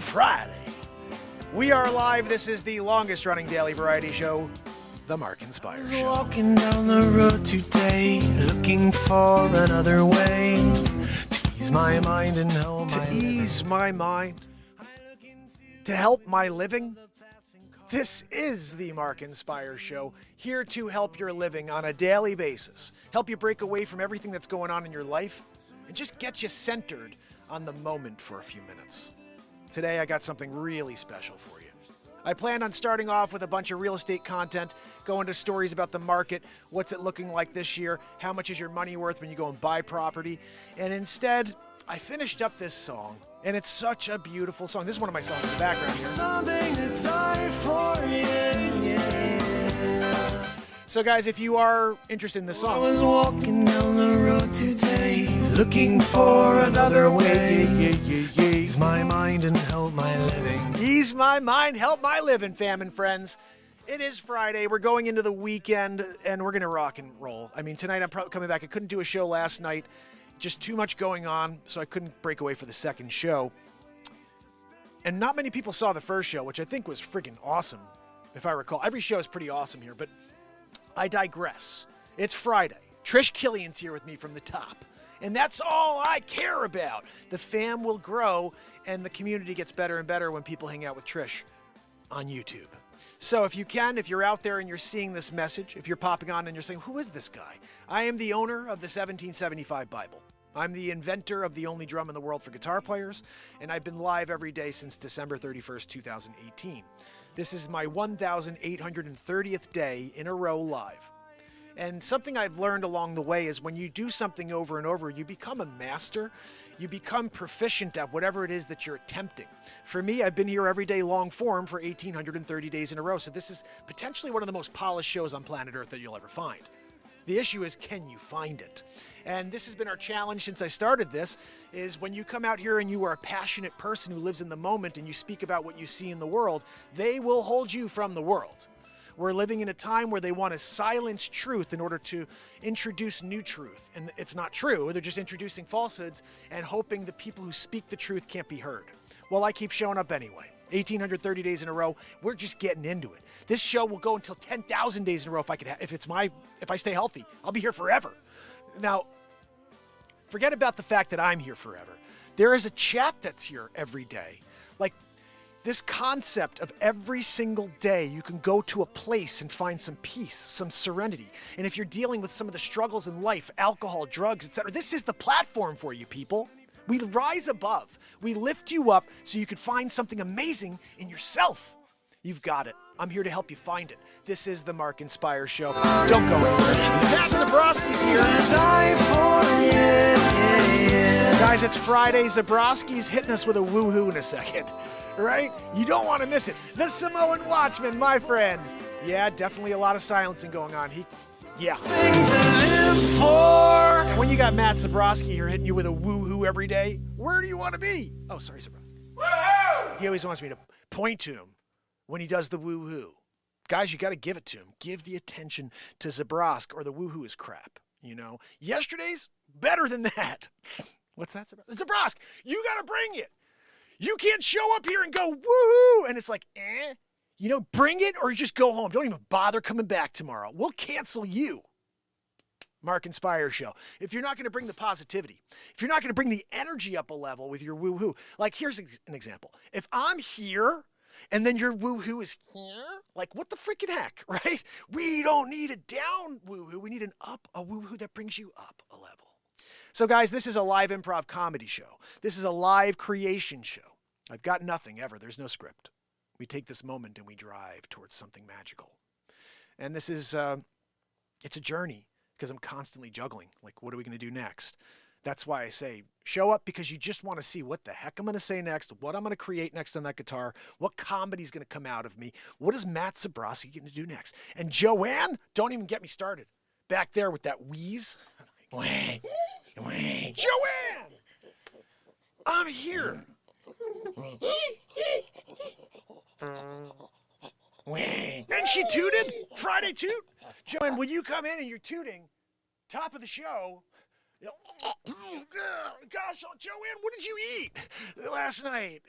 Happy Friday. We are live. This is the longest running daily variety show, The Mark and Spire Show. Walking down the road today, looking for another way to ease my mind and help my mind, to help my living. This is the Mark and Spire Show, here to help your living on a daily basis, help you break away from everything that's going on in your life, and just get you centered on the moment for a few minutes. Today I got something really special for you. I planned on starting off with a bunch of real estate content, going to stories about the market, what's it looking like this year, how much is your money worth when you go and buy property, and instead I finished up this song, and it's such a beautiful song. This is one of my songs in the background here. something to die for, yeah. So guys, if you are interested in this I song, was walking down the road today, looking for another way. Ease my mind and help my living. ease my mind, help my living, fam and friends. It is Friday. We're going into the weekend, and we're going to rock and roll. I mean, tonight I'm probably coming back. I couldn't do a show last night. Just too much going on, so I couldn't break away for the second show. And not many people saw the first show, which I think was freaking awesome, if I recall. Every show is pretty awesome here, but I digress. It's Friday. Trish Killian's here with me from the top. And that's all I care about. The fam will grow, and the community gets better and better when people hang out with Trish on YouTube. So if you can, if you're out there and you're seeing this message, if you're popping on and you're saying, who is this guy? I am the owner of the 1775 Bible. I'm the inventor of the only drum in the world for guitar players, and I've been live every day since December 31st, 2018. This is my 1,830th day in a row live. And something I've learned along the way is when you do something over and over, you become a master. You become proficient at whatever it is that you're attempting. For me, I've been here every day long form for 1,830 days in a row. So this is potentially one of the most polished shows on planet Earth that you'll ever find. The issue is, can you find it? And this has been our challenge since I started this, is when you come out here and you are a passionate person who lives in the moment and you speak about what you see in the world, they will hold you from the world. We're living in a time where they want to silence truth in order to introduce new truth. And it's not true. They're just introducing falsehoods and hoping the people who speak the truth can't be heard. Well, I keep showing up anyway. 1,830 days in a row. We're just getting into it. This show will go until 10,000 days in a row if I stay healthy. I'll be here forever. Now, forget about the fact that I'm here forever. There is a chat that's here every day. Like, this concept of every single day you can go to a place and find some peace, some serenity. And if you're dealing with some of the struggles in life, alcohol, drugs, etc., this is the platform for you people. We rise above. We lift you up so you can find something amazing in yourself. You've got it. I'm here to help you find it. This is the Mark and Spire Show. Don't go anywhere. Matt Zabrowski's here. Guys, it's Friday. Zabrowski's hitting us with a woohoo in a second. Right? You don't want to miss it. The Samoan Watchman, my friend. Yeah, definitely a lot of silencing going on. Yeah. And when you got Matt Zabrowski here hitting you with a woohoo every day, where do you want to be? Oh, sorry, Zabrowski. Woohoo! He always wants me to point to him when he does the woohoo. Guys, you got to give it to him. Give the attention to Zabrowski, or the woohoo is crap. You know, yesterday's better than that. What's that, Zabrowski? Zabrowski, you got to bring it. You can't show up here and go, woohoo, and it's like, You know, bring it or just go home. Don't even bother coming back tomorrow. We'll cancel you. Mark and Spire Show. If you're not going to bring the positivity, if you're not going to bring the energy up a level with your woohoo, like here's an example. If I'm here and then your woohoo is here, like what the freaking heck, right? We don't need a down woohoo. We need a woohoo that brings you up a level. So guys, this is a live improv comedy show. This is a live creation show. I've got nothing ever. There's no script. We take this moment and we drive towards something magical. And this is, it's a journey because I'm constantly juggling. Like, what are we going to do next? That's why I say show up, because you just want to see what the heck I'm going to say next, what I'm going to create next on that guitar, what comedy's going to come out of me, what is Matt Zabrowski going to do next? And Joanne, don't even get me started. Back there with that wheeze. Joanne! I'm here. And she tooted. Friday toot. Joanne, when you come in and you're tooting, top of the show, Gosh, Joanne, what did you eat last night?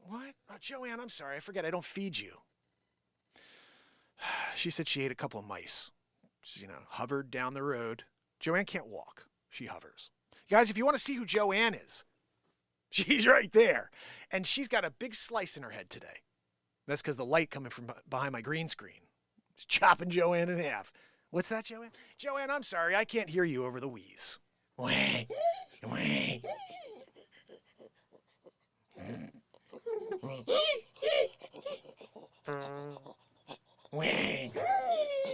What? Oh, Joanne, I'm sorry. I forget. I don't feed you. She said she ate a couple of mice. She, hovered down the road. Joanne can't walk. She hovers. Guys, if you want to see who Joanne is, she's right there. And she's got a big slice in her head today. That's because the light coming from behind my green screen. It's chopping Joanne in half. What's that, Joanne? Joanne, I'm sorry. I can't hear you over the wheeze. Wah, wah.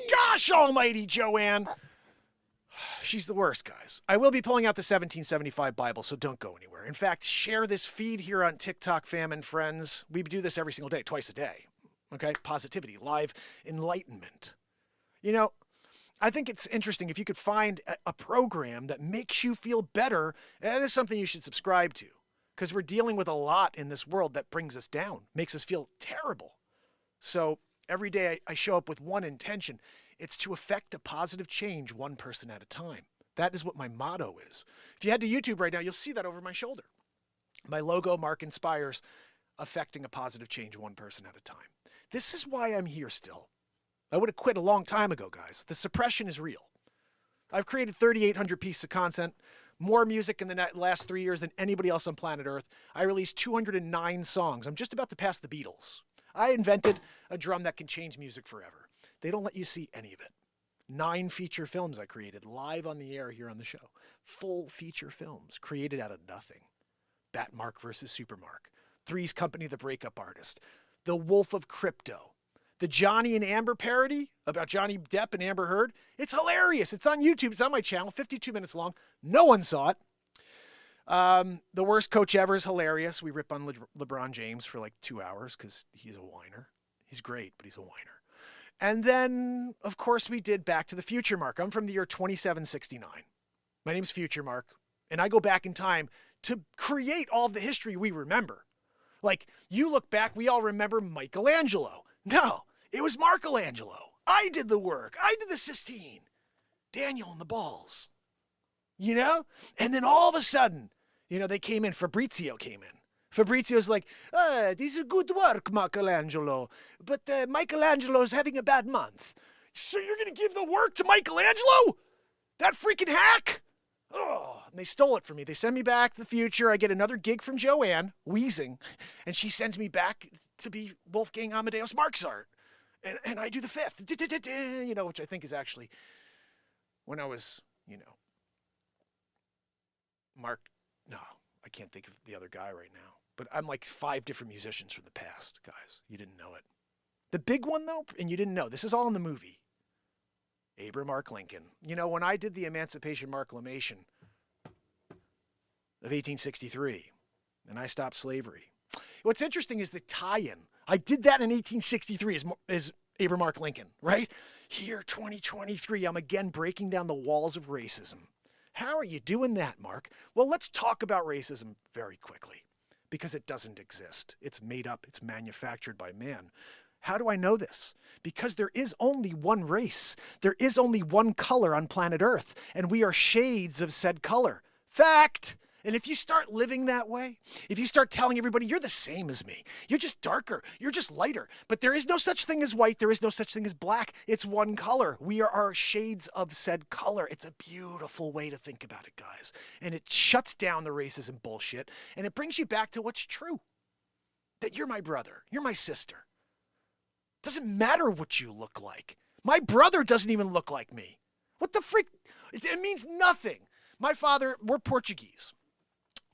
Gosh almighty, Joanne. She's the worst, guys. I will be pulling out the 1775 Bible, so don't go anywhere. In fact, share this feed here on TikTok, fam and friends. We do this every single day, twice a day. Okay? Positivity, live enlightenment. I think it's interesting if you could find a program that makes you feel better. That is something you should subscribe to, because we're dealing with a lot in this world that brings us down, makes us feel terrible. So every day I show up with one intention. It's to affect a positive change one person at a time. That is what my motto is. If you head to YouTube right now, you'll see that over my shoulder. My logo, Mark Inspires, affecting a positive change one person at a time. This is why I'm here still. I would have quit a long time ago, guys. The suppression is real. I've created 3,800 pieces of content, more music in the last 3 years than anybody else on planet Earth. I released 209 songs. I'm just about to pass the Beatles. I invented a drum that can change music forever. They don't let you see any of it. 9 feature films I created live on the air here on the show. Full feature films created out of nothing. Batmark versus Supermark. Three's Company, The Breakup Artist. The Wolf of Crypto. The Johnny and Amber parody about Johnny Depp and Amber Heard. It's hilarious. It's on YouTube. It's on my channel. 52 minutes long. No one saw it. The Worst Coach Ever is hilarious. We rip on LeBron James for like 2 hours because he's a whiner. He's great, but he's a whiner. And then, of course, we did Back to the Future, Mark. I'm from the year 2769. My name's Future Mark, and I go back in time to create all of the history we remember. Like, you look back, we all remember Michelangelo. No, it was Marcolangelo. I did the work. I did the Sistine. Daniel and the balls. And then all of a sudden, they came in. Fabrizio came in. Fabrizio's like, this is good work, Michelangelo. But Michelangelo's having a bad month. So you're going to give the work to Michelangelo? That freaking hack? Oh, and they stole it from me. They send me back to the future. I get another gig from Joanne, wheezing, and she sends me back to be Wolfgang Amadeus Mozart. And I do the fifth, which I think is actually when I was, Mark. No, I can't think of the other guy right now. But I'm like 5 different musicians from the past, guys. You didn't know it. The big one, though, and you didn't know, this is all in the movie. Abraham Mark Lincoln. When I did the Emancipation Proclamation of 1863, and I stopped slavery. What's interesting is the tie-in. I did that in 1863 as Abraham Mark Lincoln, right? Here, 2023, I'm again breaking down the walls of racism. How are you doing that, Mark? Well, let's talk about racism very quickly, because it doesn't exist. It's made up. It's manufactured by man. How do I know this? Because there is only one race. There is only one color on planet Earth, and we are shades of said color. Fact! And if you start living that way, if you start telling everybody, you're the same as me, you're just darker, you're just lighter, but there is no such thing as white, there is no such thing as black, it's one color. We are our shades of said color. It's a beautiful way to think about it, guys. And it shuts down the racism bullshit, and it brings you back to what's true. That you're my brother, you're my sister. Doesn't matter what you look like. My brother doesn't even look like me. What the freak? It means nothing. My father, we're Portuguese.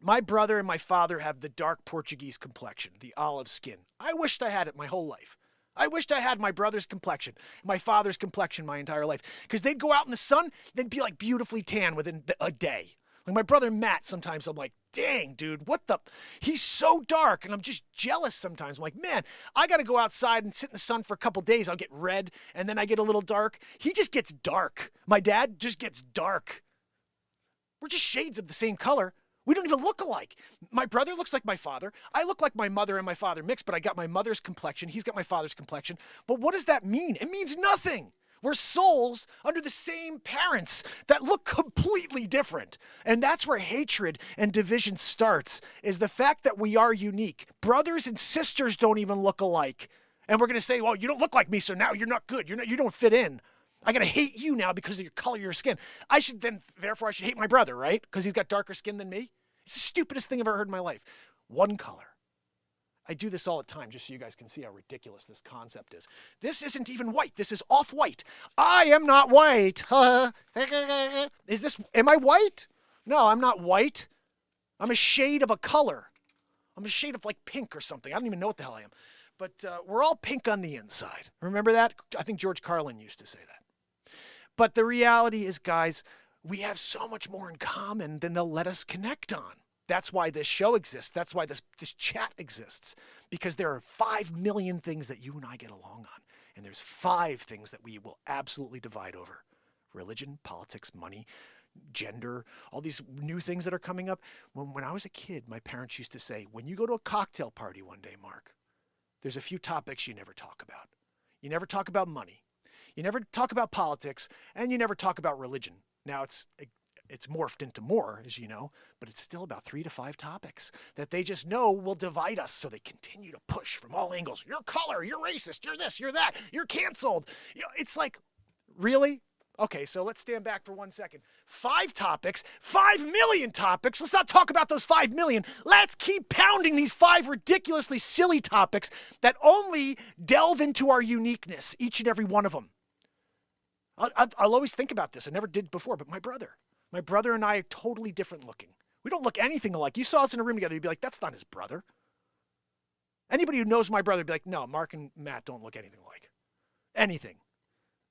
My brother and my father have the dark Portuguese complexion, the olive skin. I wished I had it my whole life. I wished I had my brother's complexion, my father's complexion my entire life. Because they'd go out in the sun, they'd be like beautifully tan within a day. Like my brother Matt, sometimes I'm like, dang, dude, what the? He's so dark, and I'm just jealous sometimes. I'm like, man, I got to go outside and sit in the sun for a couple days. I'll get red, and then I get a little dark. He just gets dark. My dad just gets dark. We're just shades of the same color. We don't even look alike. My brother looks like my father. I look like my mother and my father mixed, but I got my mother's complexion. He's got my father's complexion. But what does that mean? It means nothing. We're souls under the same parents that look completely different. And that's where hatred and division starts, is the fact that we are unique. Brothers and sisters don't even look alike. And we're going to say, well, you don't look like me, so now you're not good. You don't fit in. I got to hate you now because of your color of your skin. Therefore I should hate my brother, right? Because he's got darker skin than me. It's the stupidest thing I've ever heard in my life. One color. I do this all the time just so you guys can see how ridiculous this concept is. This isn't even white. This is off-white. I am not white. Am I white? No, I'm not white. I'm a shade of a color. I'm a shade of like pink or something. I don't even know what the hell I am. But we're all pink on the inside. Remember that? I think George Carlin used to say that. But the reality is, guys, we have so much more in common than they'll let us connect on. That's why this show exists. That's why this chat exists. Because there are 5 million things that you and I get along on. And there's 5 things that we will absolutely divide over. Religion, politics, money, gender, all these new things that are coming up. When I was a kid, my parents used to say, when you go to a cocktail party one day, Mark, there's a few topics you never talk about. You never talk about money. You never talk about politics. And you never talk about religion. Now, it's morphed into more, as you know, but it's still about 3 to 5 topics that they just know will divide us. So they continue to push from all angles. You're color, you're racist, you're this, you're that, you're canceled. It's like, really? Okay, so let's stand back for 1 second. 5 topics, 5 million topics. Let's not talk about those 5 million. Let's keep pounding these 5 ridiculously silly topics that only delve into our uniqueness, each and every one of them. I'll always think about this. I never did before, but my brother and I are totally different looking. We don't look anything alike. You saw us in a room together, you'd be like, that's not his brother. Anybody who knows my brother would be like, no, Mark and Matt don't look anything alike. Anything.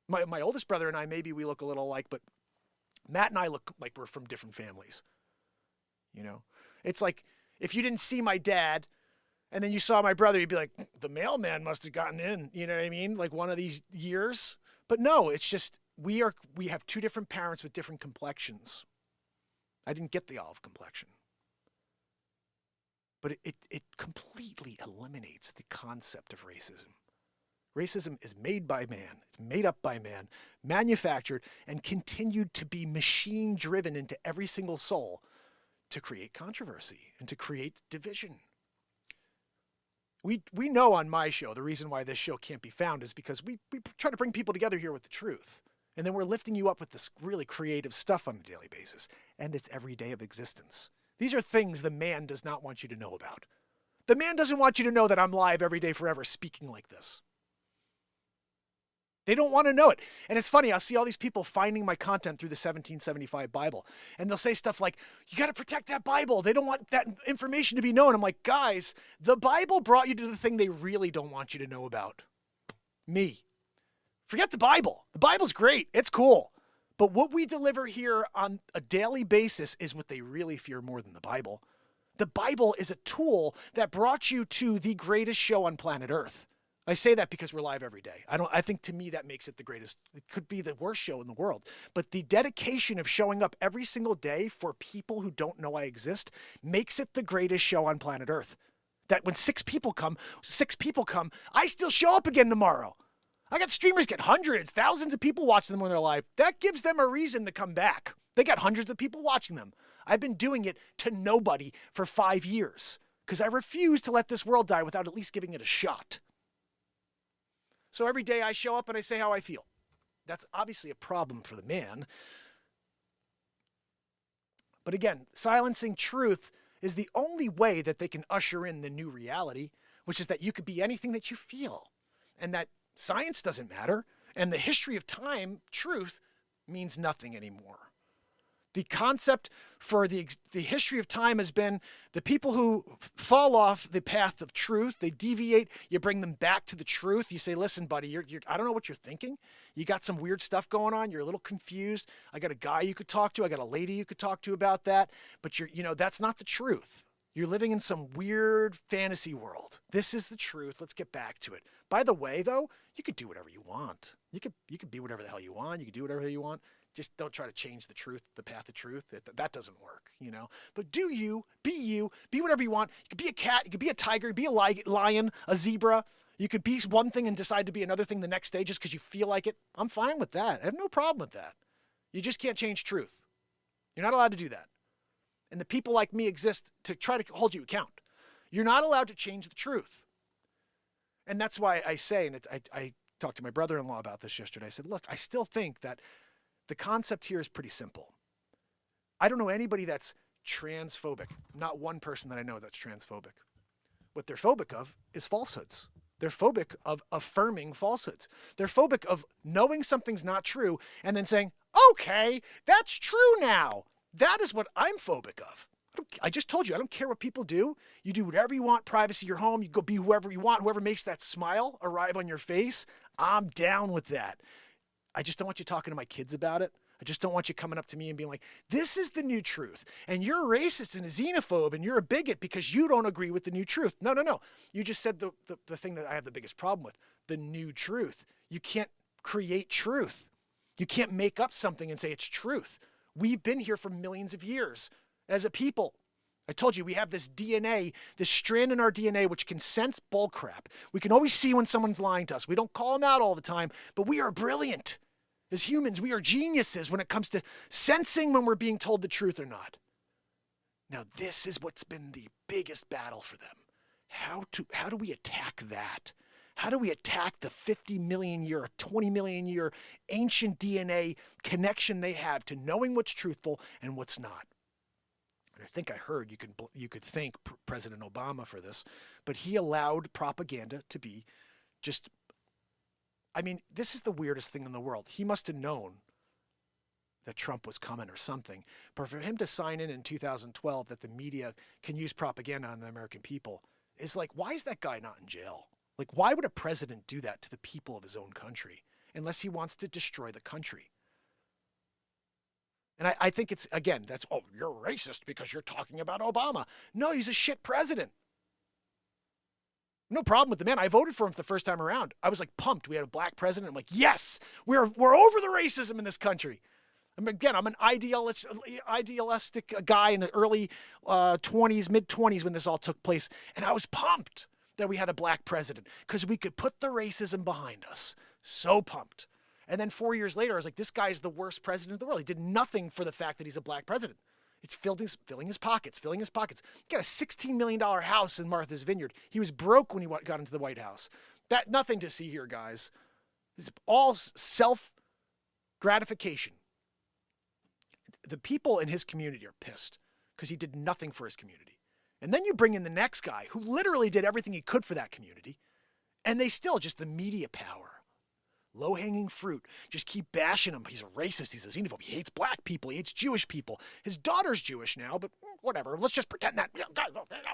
My oldest brother and I, maybe we look a little alike, but Matt and I look like we're from different families. You know? It's like, if you didn't see my dad, and then you saw my brother, you'd be like, the mailman must have gotten in. You know what I mean? Like one of these years. But no, it's just, we have 2 different parents with different complexions. I didn't get the olive complexion. But it completely eliminates the concept of racism. Racism is made by man. It's made up by man, manufactured, and continued to be machine-driven into every single soul to create controversy and to create division. We know on my show, the reason why this show can't be found is because we try to bring people together here with the truth. And then we're lifting you up with this really creative stuff on a daily basis. And it's every day of existence. These are things the man does not want you to know about. The man doesn't want you to know that I'm live every day forever speaking like this. They don't want to know it. And it's funny, I'll see all these people finding my content through the 1775 Bible. And they'll say stuff like, you got to protect that Bible. They don't want that information to be known. I'm like, guys, the Bible brought you to the thing they really don't want you to know about. Me. Forget the Bible. The Bible's great. It's cool. But what we deliver here on a daily basis is what they really fear more than the Bible. The Bible is a tool that brought you to the greatest show on planet Earth. I say that because we're live every day. I think to me that makes it the greatest. It could be the worst show in the world. But the dedication of showing up every single day for people who don't know I exist makes it the greatest show on planet Earth. That when 6 people come, I still show up again tomorrow. I got streamers get hundreds, thousands of people watching them when they're live. That gives them a reason to come back. They got hundreds of people watching them. I've been doing it to nobody for 5 years because I refuse to let this world die without at least giving it a shot. So every day I show up and I say how I feel. That's obviously a problem for the man. But again, silencing truth is the only way that they can usher in the new reality, which is that you could be anything that you feel, and that science doesn't matter, and the history of time, truth, means nothing anymore. The concept for the history of time has been the people who fall off the path of truth, they deviate, you bring them back to the truth. You say, listen, buddy, I don't know what you're thinking. You got some weird stuff going on. You're a little confused. I got a guy you could talk to. I got a lady you could talk to about that. But that's not the truth. You're living in some weird fantasy world. This is the truth. Let's get back to it. By the way, though, you could do whatever you want. You could be whatever the hell you want. You could do whatever you want. Just don't try to change the truth, the path of truth. That doesn't work, But be whatever you want. You could be a cat, you could be a tiger, be a lion, a zebra. You could be one thing and decide to be another thing the next day just because you feel like it. I'm fine with that. I have no problem with that. You just can't change truth. You're not allowed to do that. And the people like me exist to try to hold you account. You're not allowed to change the truth. And that's why I say, and I talked to my brother-in-law about this yesterday. I said, look, I still think that the concept here is pretty simple. I don't know anybody that's transphobic. Not one person that I know that's transphobic. What they're phobic of is falsehoods. They're phobic of affirming falsehoods. They're phobic of knowing something's not true and then saying, okay, that's true now. That is what I'm phobic of. I just told you, I don't care what people do. You do whatever you want, privacy, your home. You go be whoever you want. Whoever makes that smile arrive on your face, I'm down with that. I just don't want you talking to my kids about it. I just don't want you coming up to me and being like, this is the new truth. And you're a racist and a xenophobe and you're a bigot because you don't agree with the new truth. No. You just said the thing that I have the biggest problem with, the new truth. You can't create truth. You can't make up something and say it's truth. We've been here for millions of years as a people. I told you we have this DNA, this strand in our DNA which can sense bullcrap. We can always see when someone's lying to us. We don't call them out all the time, but we are brilliant. As humans, we are geniuses when it comes to sensing when we're being told the truth or not. Now, this is what's been the biggest battle for them. How do we attack that? How do we attack the 50 million year, 20 million year ancient DNA connection they have to knowing what's truthful and what's not? And I think I heard you could thank President Obama for this, but he allowed propaganda to be just. I mean, this is the weirdest thing in the world. He must have known that Trump was coming or something. But for him to sign in 2012 that the media can use propaganda on the American people is like, why is that guy not in jail? Like, why would a president do that to the people of his own country unless he wants to destroy the country? And I think it's, again, that's, oh, you're racist because you're talking about Obama. No, he's a shit president. No problem with the man. I voted for him the first time around. I was like pumped. We had a black president. I'm like, yes, we're over the racism in this country. I mean, again, I'm an idealistic guy in the early 20s, mid-20s when this all took place. And I was pumped that we had a black president because we could put the racism behind us. So pumped. And then 4 years later, I was like, this guy is the worst president in the world. He did nothing for the fact that he's a black president. It's filling his pockets. He got a $16 million house in Martha's Vineyard. He was broke when he got into the White House. Nothing to see here, guys. It's all self-gratification. The people in his community are pissed because he did nothing for his community. And then you bring in the next guy who literally did everything he could for that community. And they still, just the media power. Low-hanging fruit. Just keep bashing him. He's a racist. He's a xenophobe. He hates black people. He hates Jewish people. His daughter's Jewish now, but whatever. Let's just pretend that.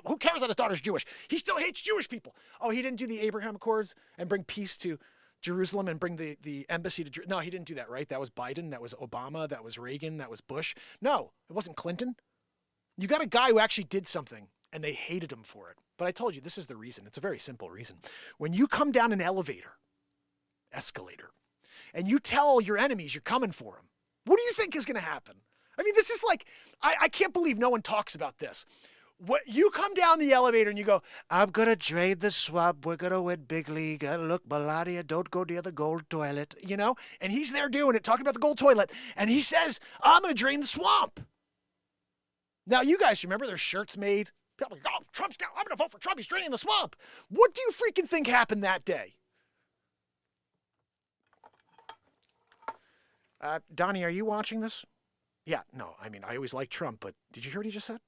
Who cares that his daughter's Jewish? He still hates Jewish people. Oh, he didn't do the Abraham Accords and bring peace to Jerusalem and bring the embassy to Jerusalem. No, he didn't do that, right? That was Biden. That was Obama. That was Reagan. That was Bush. No, it wasn't Clinton. You got a guy who actually did something, and they hated him for it. But I told you, this is the reason. It's a very simple reason. When you come down an escalator, and you tell your enemies you're coming for them, what do you think is going to happen? I mean, this is like, I can't believe no one talks about this. What you come down the elevator and you go, I'm going to drain the swamp. We're going to win big league. Look, Melania, don't go near the gold toilet, and he's there doing it, talking about the gold toilet. And he says, I'm going to drain the swamp. Now, you guys remember there's shirts made. People go, oh, I'm going to vote for Trump. He's draining the swamp. What do you freaking think happened that day? Donnie, are you watching this? Yeah, no, I mean, I always liked Trump, but did you hear what he just said?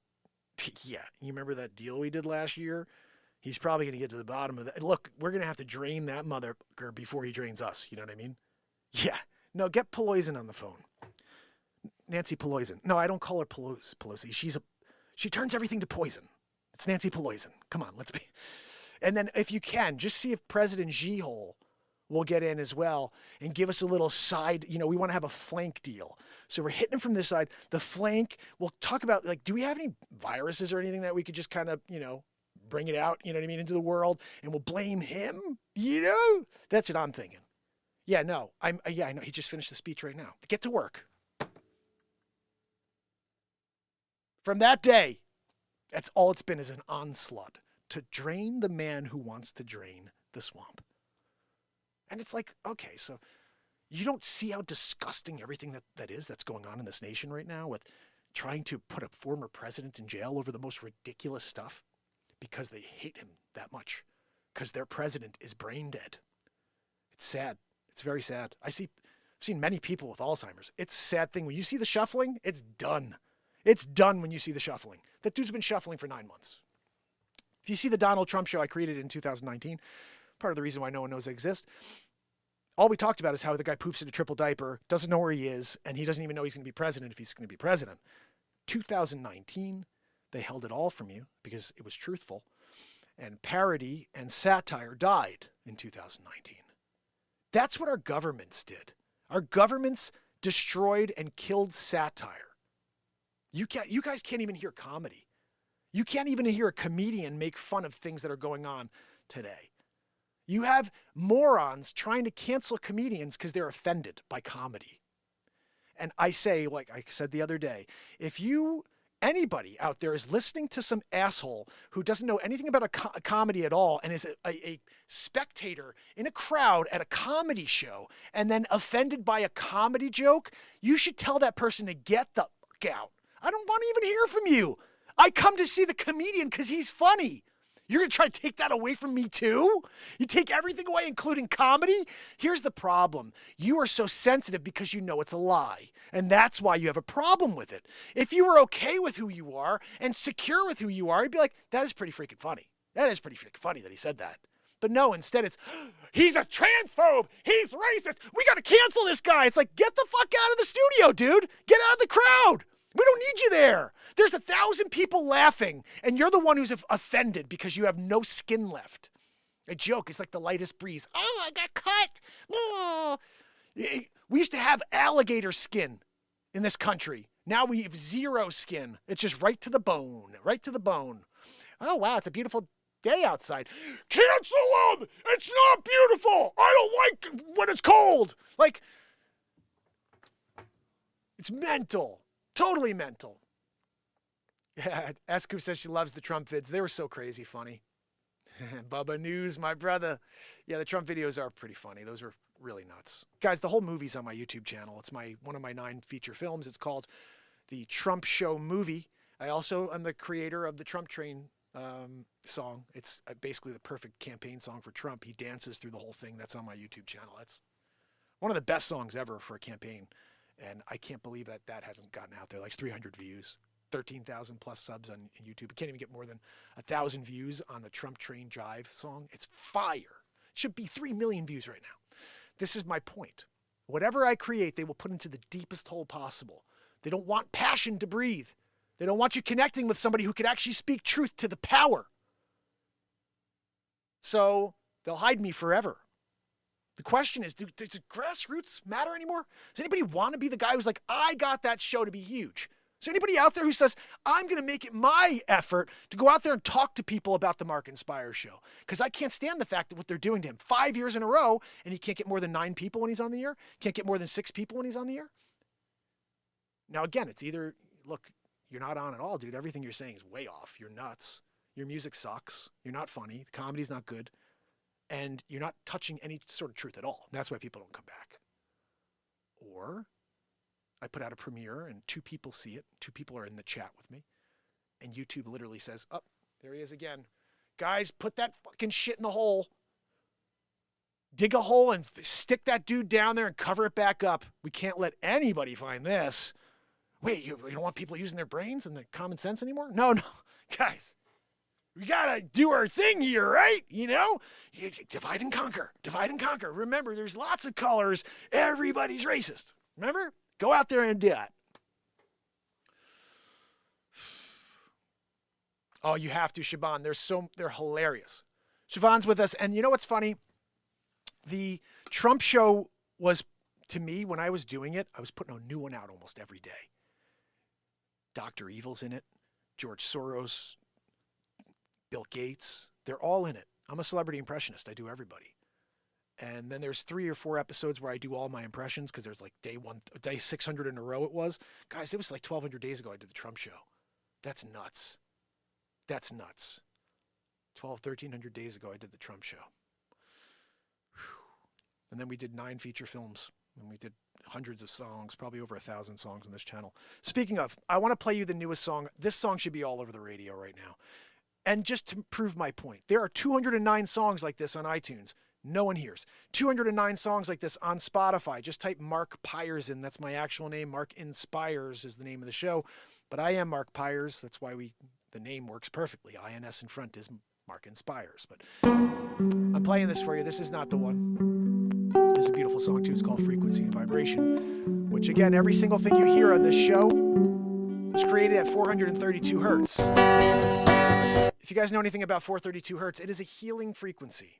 Yeah, you remember that deal we did last year? He's probably going to get to the bottom of that. Look, we're going to have to drain that motherfucker before he drains us. You know what I mean? Yeah. No, get Pelosi on the phone. Nancy Pelosi. No, I don't call her Pelosi. She turns everything to poison. It's Nancy Pelosi. Come on, let's be. And then if you can, just see if President G-Hole will get in as well and give us a little side. We want to have a flank deal. So we're hitting him from this side. The flank, we'll talk about, like, do we have any viruses or anything that we could just kind of, bring it out, into the world, and we'll blame him, That's what I'm thinking. Yeah, no, I know. He just finished the speech right now. Get to work. From that day, that's all it's been, is an onslaught to drain the man who wants to drain the swamp. And it's like, okay, so you don't see how disgusting everything that's going on in this nation right now with trying to put a former president in jail over the most ridiculous stuff because they hate him that much, because their president is brain dead. It's sad. It's very sad. I've seen many people with Alzheimer's. It's a sad thing. When you see the shuffling, it's done. It's done when you see the shuffling. That dude's been shuffling for 9 months. If you see the Donald Trump show I created in 2019, part of the reason why no one knows I exist, all we talked about is how the guy poops in a triple diaper, doesn't know where he is, and he doesn't even know he's going to be president if he's going to be president. 2019, they held it all from you because it was truthful, and parody and satire died in 2019. That's what our governments did. Our governments destroyed and killed satire. You guys can't even hear comedy. You can't even hear a comedian make fun of things that are going on today. You have morons trying to cancel comedians because they're offended by comedy. And I say, like I said the other day, if anybody out there is listening to some asshole who doesn't know anything about a comedy at all and is a spectator in a crowd at a comedy show and then offended by a comedy joke, you should tell that person to get the fuck out. I don't want to even hear from you. I come to see the comedian because he's funny. You're going to try to take that away from me too? You take everything away, including comedy? Here's the problem. You are so sensitive because you know it's a lie. And that's why you have a problem with it. If you were okay with who you are and secure with who you are, you'd be like, that is pretty freaking funny. That is pretty freaking funny that he said that. But no, instead it's, he's a transphobe. He's racist. We got to cancel this guy. It's like, get the fuck out of the studio, dude. Get out of the crowd. We don't need you there. There's 1,000 people laughing, and you're the one who's offended because you have no skin left. A joke is like the lightest breeze. Oh, I got cut. Oh. We used to have alligator skin in this country. Now we have zero skin. It's just right to the bone, right to the bone. Oh, wow, it's a beautiful day outside. Cancel them! It's not beautiful! I don't like when it's cold! Like, it's mental. Totally mental. Yeah, Esku says she loves the Trump vids. They were so crazy funny. Bubba News, my brother. Yeah, the Trump videos are pretty funny. Those are really nuts. Guys, the whole movie's on my YouTube channel. It's one of my 9 feature films. It's called The Trump Show Movie. I also am the creator of the Trump Train song. It's basically the perfect campaign song for Trump. He dances through the whole thing. That's on my YouTube channel. That's one of the best songs ever for a campaign. And I can't believe that hasn't gotten out there. Like 300 views, 13,000 plus subs on YouTube. You can't even get more than 1,000 views on the Trump Train Jive song. It's fire. It should be 3 million views right now. This is my point. Whatever I create, they will put into the deepest hole possible. They don't want passion to breathe. They don't want you connecting with somebody who could actually speak truth to the power. So they'll hide me forever. The question is, does grassroots matter anymore? Does anybody want to be the guy who's like, I got that show to be huge? Is there anybody out there who says, I'm going to make it my effort to go out there and talk to people about the Mark Inspire show? Because I can't stand the fact that what they're doing to him 5 years in a row, and he can't get more than 9 people when he's on the air, can't get more than 6 people when he's on the air. Now, again, it's either, look, you're not on at all, dude. Everything you're saying is way off. You're nuts. Your music sucks. You're not funny. The comedy's not good. And you're not touching any sort of truth at all. That's why people don't come back. Or I put out a premiere and 2 people see it. 2 people are in the chat with me. And YouTube literally says, oh, there he is again. Guys, put that fucking shit in the hole. Dig a hole and stick that dude down there and cover it back up. We can't let anybody find this. Wait, you don't want people using their brains and their common sense anymore? No, guys. We gotta do our thing here, right? You know? Divide and conquer. Divide and conquer. Remember, there's lots of colors. Everybody's racist. Remember? Go out there and do it. Oh, you have to, Siobhan. They're hilarious. Siobhan's with us. And you know what's funny? The Trump show was, to me, when I was doing it, I was putting a new one out almost every day. Dr. Evil's in it. George Soros. Bill Gates, they're all in it. I'm a celebrity impressionist. I do everybody. And then there's 3 or 4 episodes where I do all my impressions because there's like day 600 in a row it was. Guys, it was like 1,200 days ago I did the Trump show. That's nuts. That's nuts. 1,300 days ago I did the Trump show. And then we did 9 feature films, and we did hundreds of songs, probably over 1,000 songs on this channel. Speaking of, I want to play you the newest song. This song should be all over the radio right now. And just to prove my point, there are 209 songs like this on iTunes. No one hears. 209 songs like this on Spotify. Just type Mark Pires in. That's my actual name. Mark Inspires is the name of the show. But I am Mark Pires. That's why the name works perfectly. INS in front is Mark Inspires. But I'm playing this for you. This is not the one. It's a beautiful song too. It's called Frequency and Vibration, which again, every single thing you hear on this show was created at 432 hertz. If you guys know anything about 432 hertz, it is a healing frequency.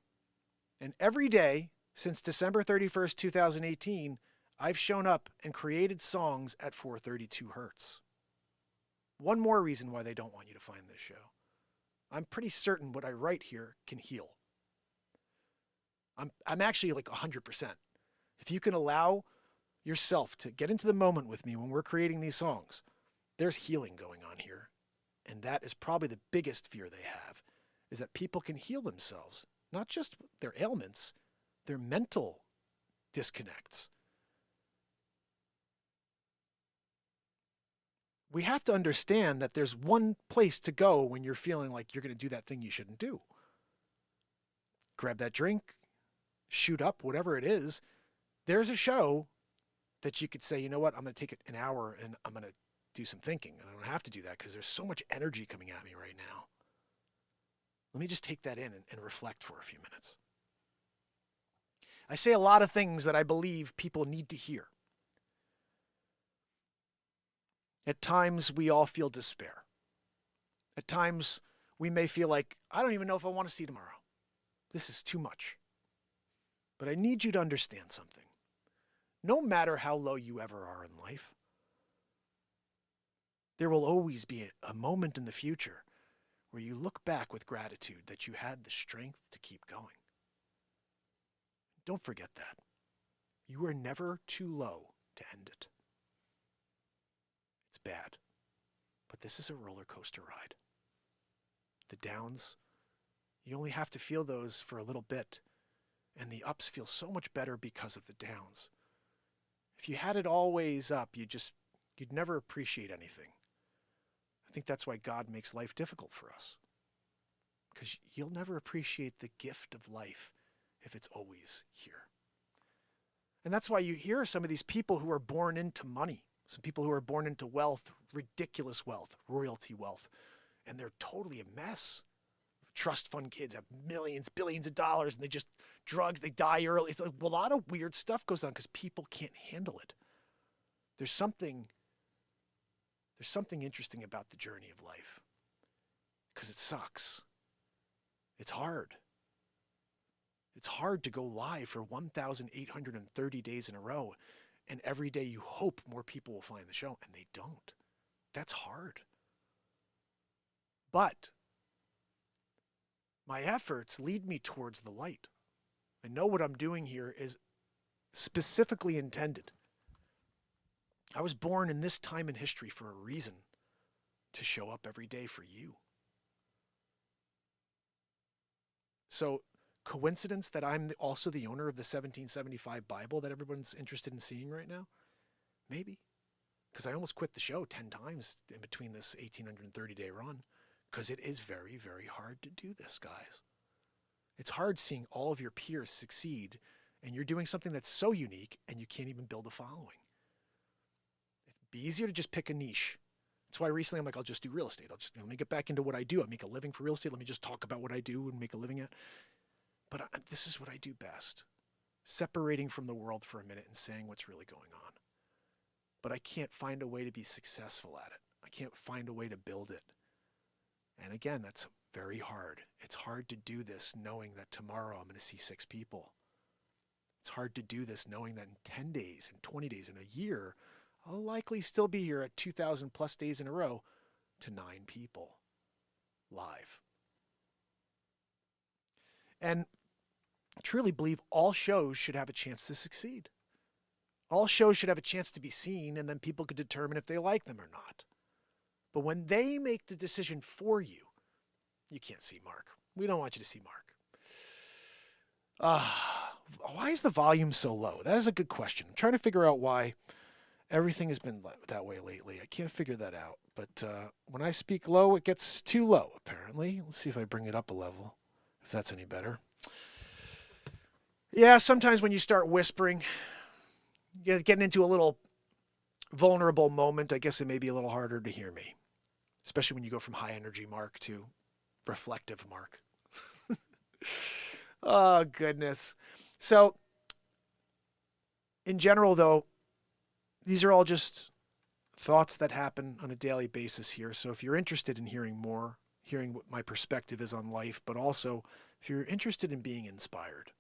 And every day since December 31st, 2018, I've shown up and created songs at 432 hertz. One more reason why they don't want you to find this show. I'm pretty certain what I write here can heal. I'm actually like 100%. If you can allow yourself to get into the moment with me when we're creating these songs, there's healing going on here. And that is probably the biggest fear they have, is that people can heal themselves, not just their ailments, their mental disconnects. We have to understand that there's one place to go when you're feeling like you're going to do that thing you shouldn't do. Grab that drink, shoot up, whatever it is. There's a show that you could say, you know what, I'm going to take an hour and I'm going to do some thinking. And I don't have to do that because there's so much energy coming at me right now. Let me just take that in and reflect for a few minutes. I say a lot of things that I believe people need to hear. At times, we all feel despair. At times, we may feel like, I don't even know if I want to see tomorrow. This is too much. But I need you to understand something. No matter how low you ever are in life, there will always be a moment in the future where you look back with gratitude that you had the strength to keep going. Don't forget that. You are never too low to end it. It's bad, but this is a roller coaster ride. The downs, you only have to feel those for a little bit, and the ups feel so much better because of the downs. If you had it always up, you'd never appreciate anything. I think that's why God makes life difficult for us, because you'll never appreciate the gift of life if it's always here. And that's why you hear some of these people who are born into money, some people who are born into wealth, ridiculous wealth, royalty wealth, and they're totally a mess. Trust fund kids have millions, billions of dollars, and they just drugs, they die early. It's like a lot of weird stuff goes on because people can't handle it. There's something interesting about the journey of life, because it sucks. It's hard. It's hard to go live for 1,830 days in a row, and every day you hope more people will find the show, and they don't. That's hard. But my efforts lead me towards the light. I know what I'm doing here is specifically intended. I was born in this time in history for a reason, to show up every day for you. So, coincidence that I'm also the owner of the 1775 Bible that everyone's interested in seeing right now? Maybe. Because I almost quit the show 10 times in between this 1,830-day run. Because it is very, very hard to do this, guys. It's hard seeing all of your peers succeed, and you're doing something that's so unique, and you can't even build a following. It'd be easier to just pick a niche. That's why recently I'm like, I'll just do real estate. Let me get back into what I do. I make a living for real estate. Let me just talk about what I do and make a living at. But this is what I do best. Separating from the world for a minute and saying what's really going on. But I can't find a way to be successful at it. I can't find a way to build it. And again, that's very hard. It's hard to do this knowing that tomorrow I'm going to see 6 people. It's hard to do this knowing that in 10 days, in 20 days, in a year, I'll likely still be here at 2,000 plus days in a row to 9 people live. And I truly believe all shows should have a chance to succeed. All shows should have a chance to be seen, and then people could determine if they like them or not. But when they make the decision for you, you can't see Mark. We don't want you to see Mark. why is the volume so low? That is a good question. I'm trying to figure out why everything has been that way lately. I can't figure that out. But when I speak low, it gets too low, apparently. Let's see if I bring it up a level, if that's any better. Yeah, sometimes when you start whispering, you're getting into a little vulnerable moment, I guess it may be a little harder to hear me, especially when you go from high energy Mark to reflective Mark. Oh, goodness. So, in general, though, these are all just thoughts that happen on a daily basis here. So if you're interested in hearing more, hearing what my perspective is on life, but also if you're interested in being inspired,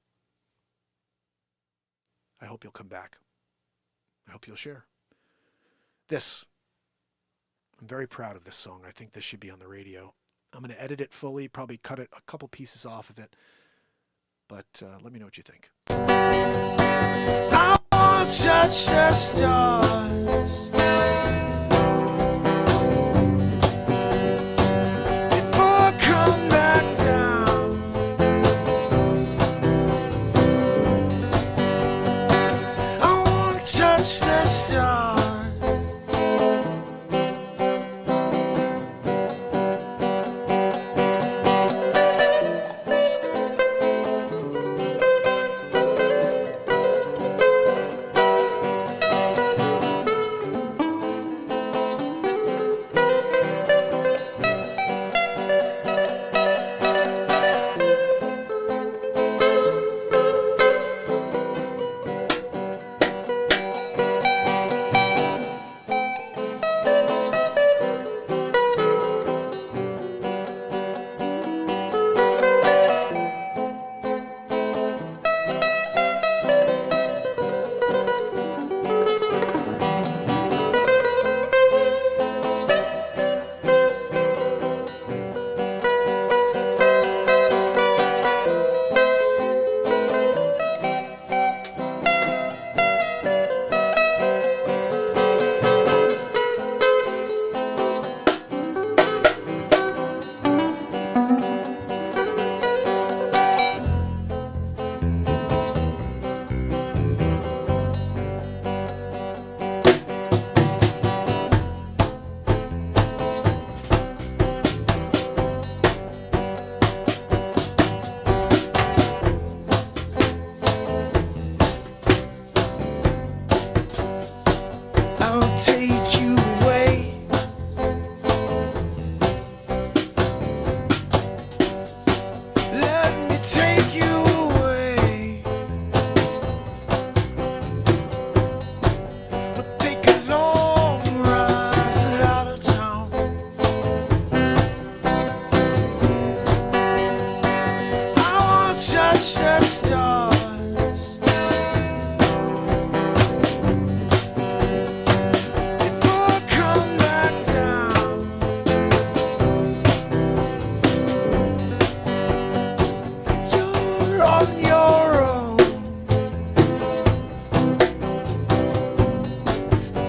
I hope you'll come back. I hope you'll share. I'm very proud of this song. I think this should be on the radio. I'm going to edit it fully, probably cut it a couple pieces off of it. But let me know what you think. I wanna touch the stars before I come back down. I wanna touch the stars.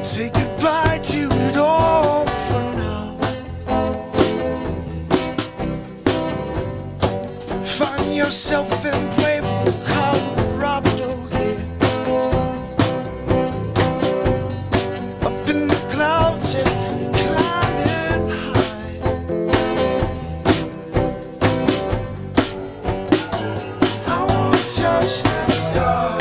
Say goodbye to it all for now. Find yourself in playful Colorado, yeah. Up in the clouds and climbing high. I wanna touch the stars.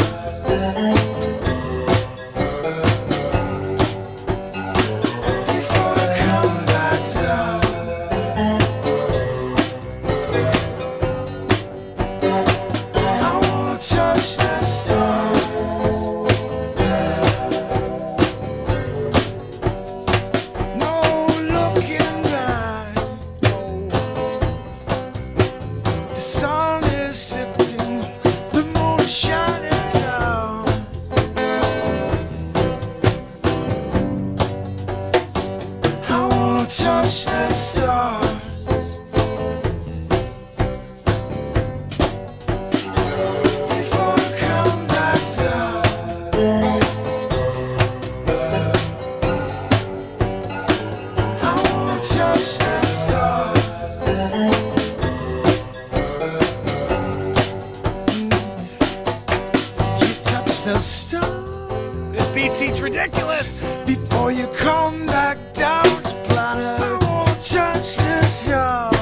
This BeatSeat's ridiculous. Before you come back down to planet, I wanna touch the stars.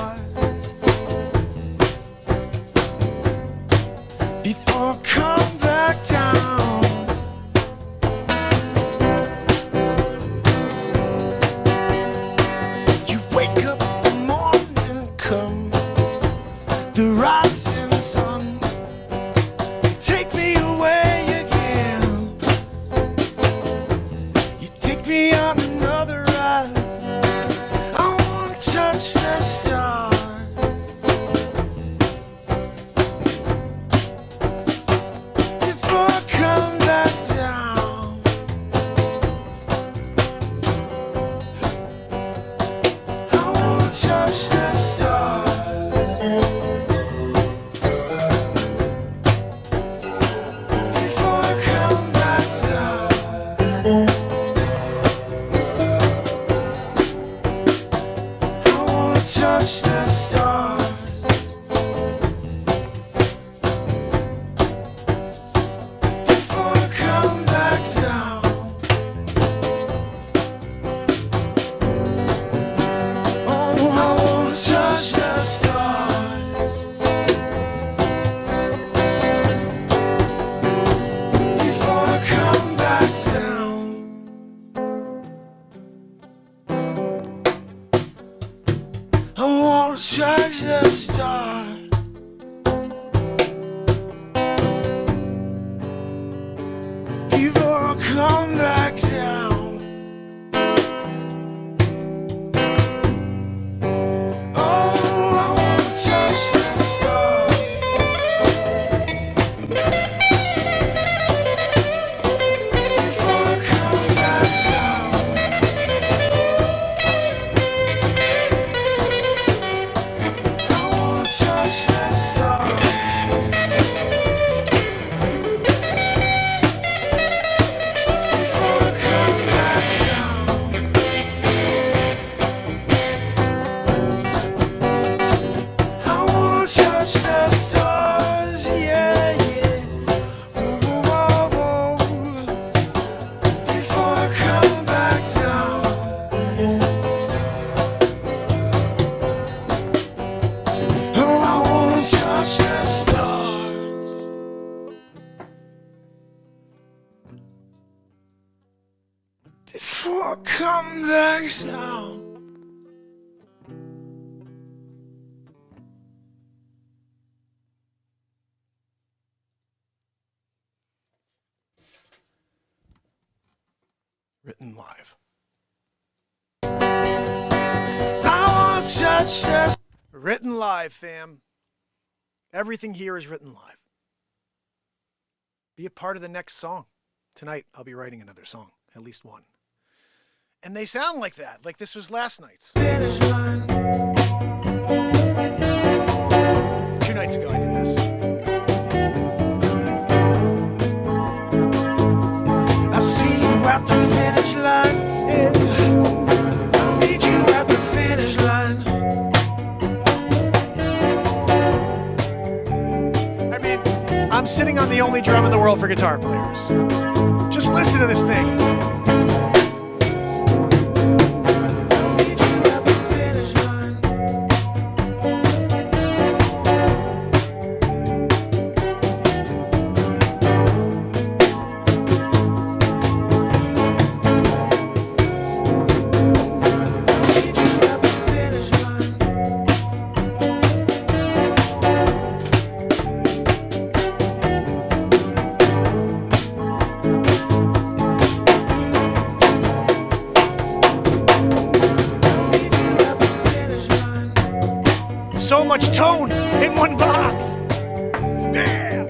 Before I come back down, you wake up the morning come, the rising sun, take me away again. You take me on another ride. I wanna touch the stars. Before I come back down, I wanna touch the stars. Before I come back down, I wanna touch the stars. Before I come back down, oh, I wanna touch the stars. Before I come back down, I wanna touch the stars. Before I come back down, oh, I wanna touch the stars. Before I come back down, I wanna touch the stars. Before I come back down, I wanna touch the stars, yeah, yeah. Whoa, whoa, whoa, whoa. Before I come back down, oh, I wanna touch the stars. Before I come back down. Written live. I wanna touch the Written live, fam. Everything here is written live. Be a part of the next song. Tonight, I'll be writing another song, at least one. And they sound like that, like this was last night's. finish line. 2 nights ago, I did this. I see you at the finish line. Yeah. I'll meet you at the finish line. I mean, I'm sitting on the only drum in the world for guitar players. Just listen to this thing. I'll meet you at the finish line. I'll meet you at the finish line. So much tone in one box. Bam!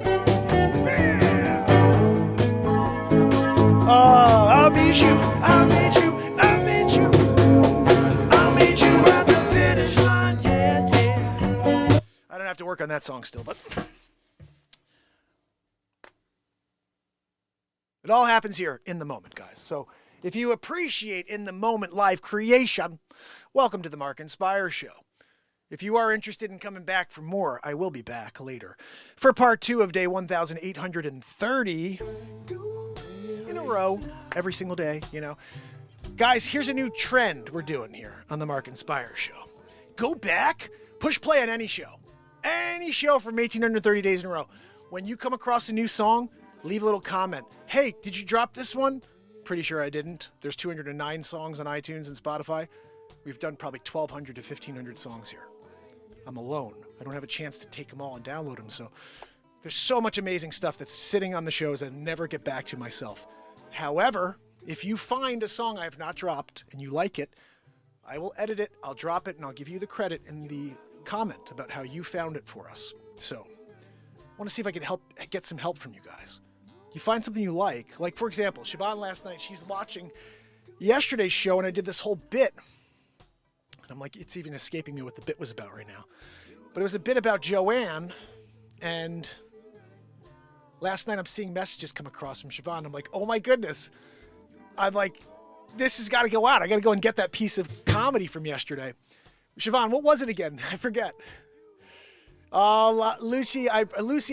Bam! I'll meet you, I'll meet you, I'll meet you. I'll meet you at the finish line. Yeah, yeah. I don't have to work on that song still, but it all happens here in the moment, guys. So if you appreciate in the moment live creation, welcome to the Mark and Spire Show. If you are interested in coming back for more, I will be back later for part 2 of day 1830. You know row every single day, you know. Guys, here's a new trend we're doing here on the Mark Inspire Show. Go back, push play on any show. Any show from 1,830 days in a row. When you come across a new song, leave a little comment. Hey, did you drop this one? Pretty sure I didn't. There's 209 songs on iTunes and Spotify. We've done probably 1,200 to 1,500 songs here. I'm alone. I don't have a chance to take them all and download them. So there's so much amazing stuff that's sitting on the shows I never get back to myself. However, if you find a song I have not dropped and you like it, I will edit it, I'll drop it, and I'll give you the credit in the comment about how you found it for us. So I want to see if I can get some help from you guys. You find something you like for example, Siobhan last night, she's watching yesterday's show and I did this whole bit. And I'm like, it's even escaping me what the bit was about right now. But it was a bit about Joanne, and last night I'm seeing messages come across from Siobhan. I'm like, oh my goodness. I'm like, this has got to go out. I got to go and get that piece of comedy from yesterday. Siobhan, what was it again? I forget. Lucy, I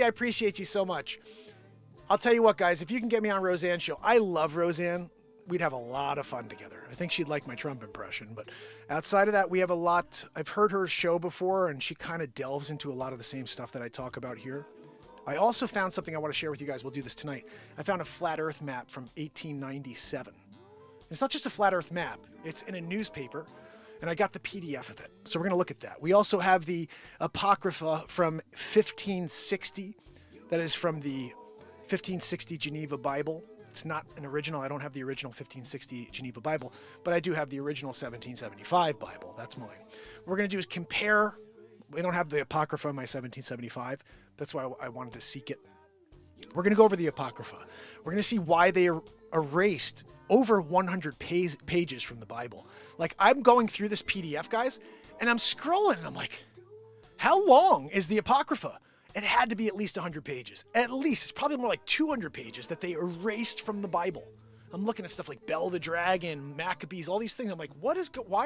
appreciate you so much. I'll tell you what, guys, if you can get me on Roseanne's show, I love Roseanne. We'd have a lot of fun together. I think she'd like my Trump impression, but outside of that, we have a lot. I've heard her show before, and she kind of delves into a lot of the same stuff that I talk about here. I also found something I want to share with you guys. We'll do this tonight. I found a flat Earth map from 1897. It's not just a flat Earth map. It's in a newspaper, and I got the PDF of it. So we're going to look at that. We also have the Apocrypha from 1560. That is from the 1560 Geneva Bible. It's not an original. I don't have the original 1560 Geneva Bible, but I do have the original 1775 Bible. That's mine. What we're going to do is compare. We don't have the Apocrypha in my 1775. That's why I wanted to seek it. We're going to go over the Apocrypha. We're going to see why they erased over 100 pages from the Bible. Like, I'm going through this PDF, guys, and I'm scrolling, and I'm like, how long is the Apocrypha? It had to be at least 100 pages. At least. It's probably more like 200 pages that they erased from the Bible. I'm looking at stuff like Bel the Dragon, Maccabees, all these things. I'm like, why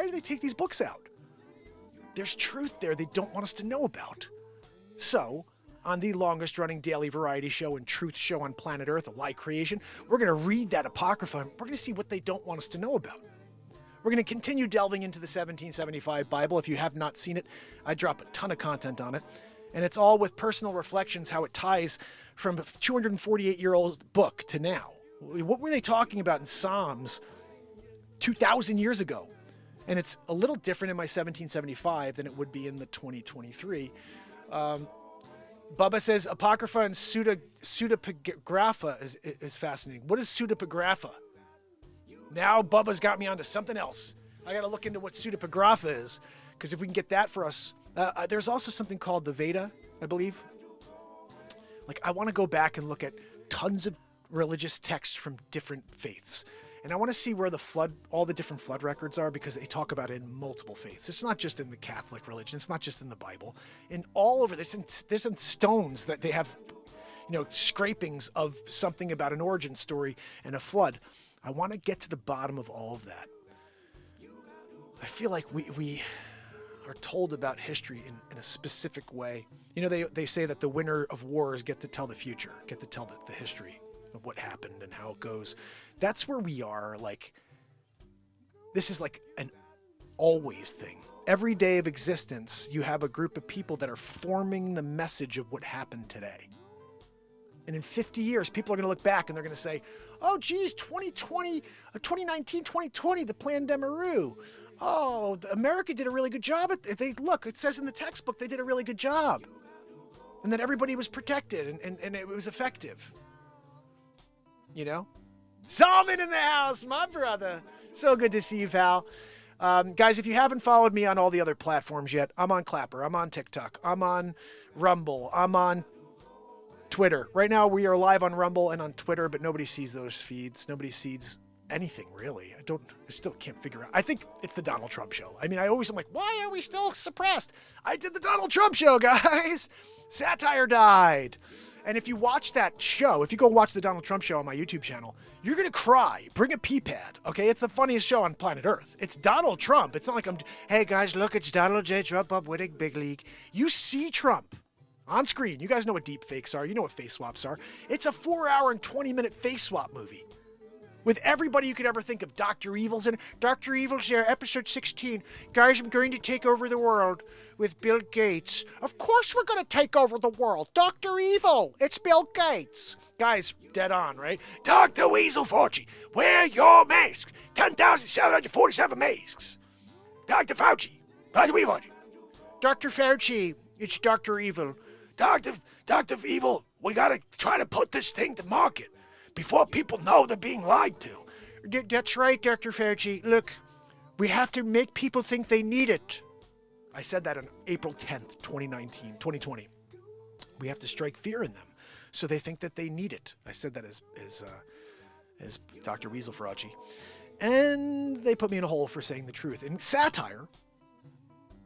do they take these books out? There's truth there they don't want us to know about. So, on the longest running daily variety show and truth show on planet Earth, A Lie Creation, we're going to read that Apocrypha and we're going to see what they don't want us to know about. We're going to continue delving into the 1775 Bible. If you have not seen it, I drop a ton of content on it. And it's all with personal reflections, how it ties from a 248-year-old book to now. What were they talking about in Psalms 2,000 years ago? And it's a little different in my 1775 than it would be in the 2023. Bubba says Apocrypha and pseudepigrapha is fascinating. What is pseudepigrapha? Now Bubba's got me onto something else. I got to look into what pseudepigrapha is, because if we can get that for us. There's also something called the Veda, I believe. Like, I want to go back and look at tons of religious texts from different faiths. And I want to see where all the different flood records are, because they talk about it in multiple faiths. It's not just in the Catholic religion. It's not just in the Bible. And all over, there's in stones that they have, scrapings of something about an origin story and a flood. I want to get to the bottom of all of that. I feel like we are told about history in a specific way. They say that the winner of wars get to tell the future, get to tell the history of what happened and how it goes. That's where we are. Like, this is like an always thing. Every day of existence, you have a group of people that are forming the message of what happened today. And in 50 years, people are going to look back and they're going to say, oh, geez, 2019, 2020, the Plan Demaroo. Oh, America did a really good job at it. Look, it says in the textbook they did a really good job. And that everybody was protected and it was effective. Solomon in the house, my brother. So good to see you, pal. Guys, if you haven't followed me on all the other platforms yet, I'm on Clapper, I'm on TikTok, I'm on Rumble, I'm on Twitter. Right now we are live on Rumble and on Twitter, but nobody sees those feeds. Nobody sees anything, really. I still can't figure out. I think it's the Donald Trump show. I mean, I'm like, why are we still suppressed? I did the Donald Trump show, guys. Satire died. And if you watch that show, if you go watch the Donald Trump show on my YouTube channel, you're going to cry. Bring a pee pad, okay? It's the funniest show on planet Earth. It's Donald Trump. It's not like hey guys, look, it's Donald J. Trump up winning big league. You see Trump on screen. You guys know what deep fakes are. You know what face swaps are. It's a 4-hour and 20-minute face swap movie. with everybody you could ever think of. Dr. Evil's in it. Dr. Evil's there, episode 16. Guys, I'm going to take over the world with Bill Gates. Of course we're going to take over the world. Dr. Evil, it's Bill Gates. Guys, dead on, right? Dr. Weasel Fauci, wear your masks. 10,747 masks. Dr. Fauci, Dr. Weasel Fauci. Dr. Fauci, it's Dr. Evil. Dr. Evil, we got to try to put this thing to market before people know they're being lied to. That's right, Dr. Fauci. Look, we have to make people think they need it. I said that on April 10th, 2020. We have to strike fear in them so they think that they need it. I said that as Dr. Weasel Fauci. And they put me in a hole for saying the truth. In satire,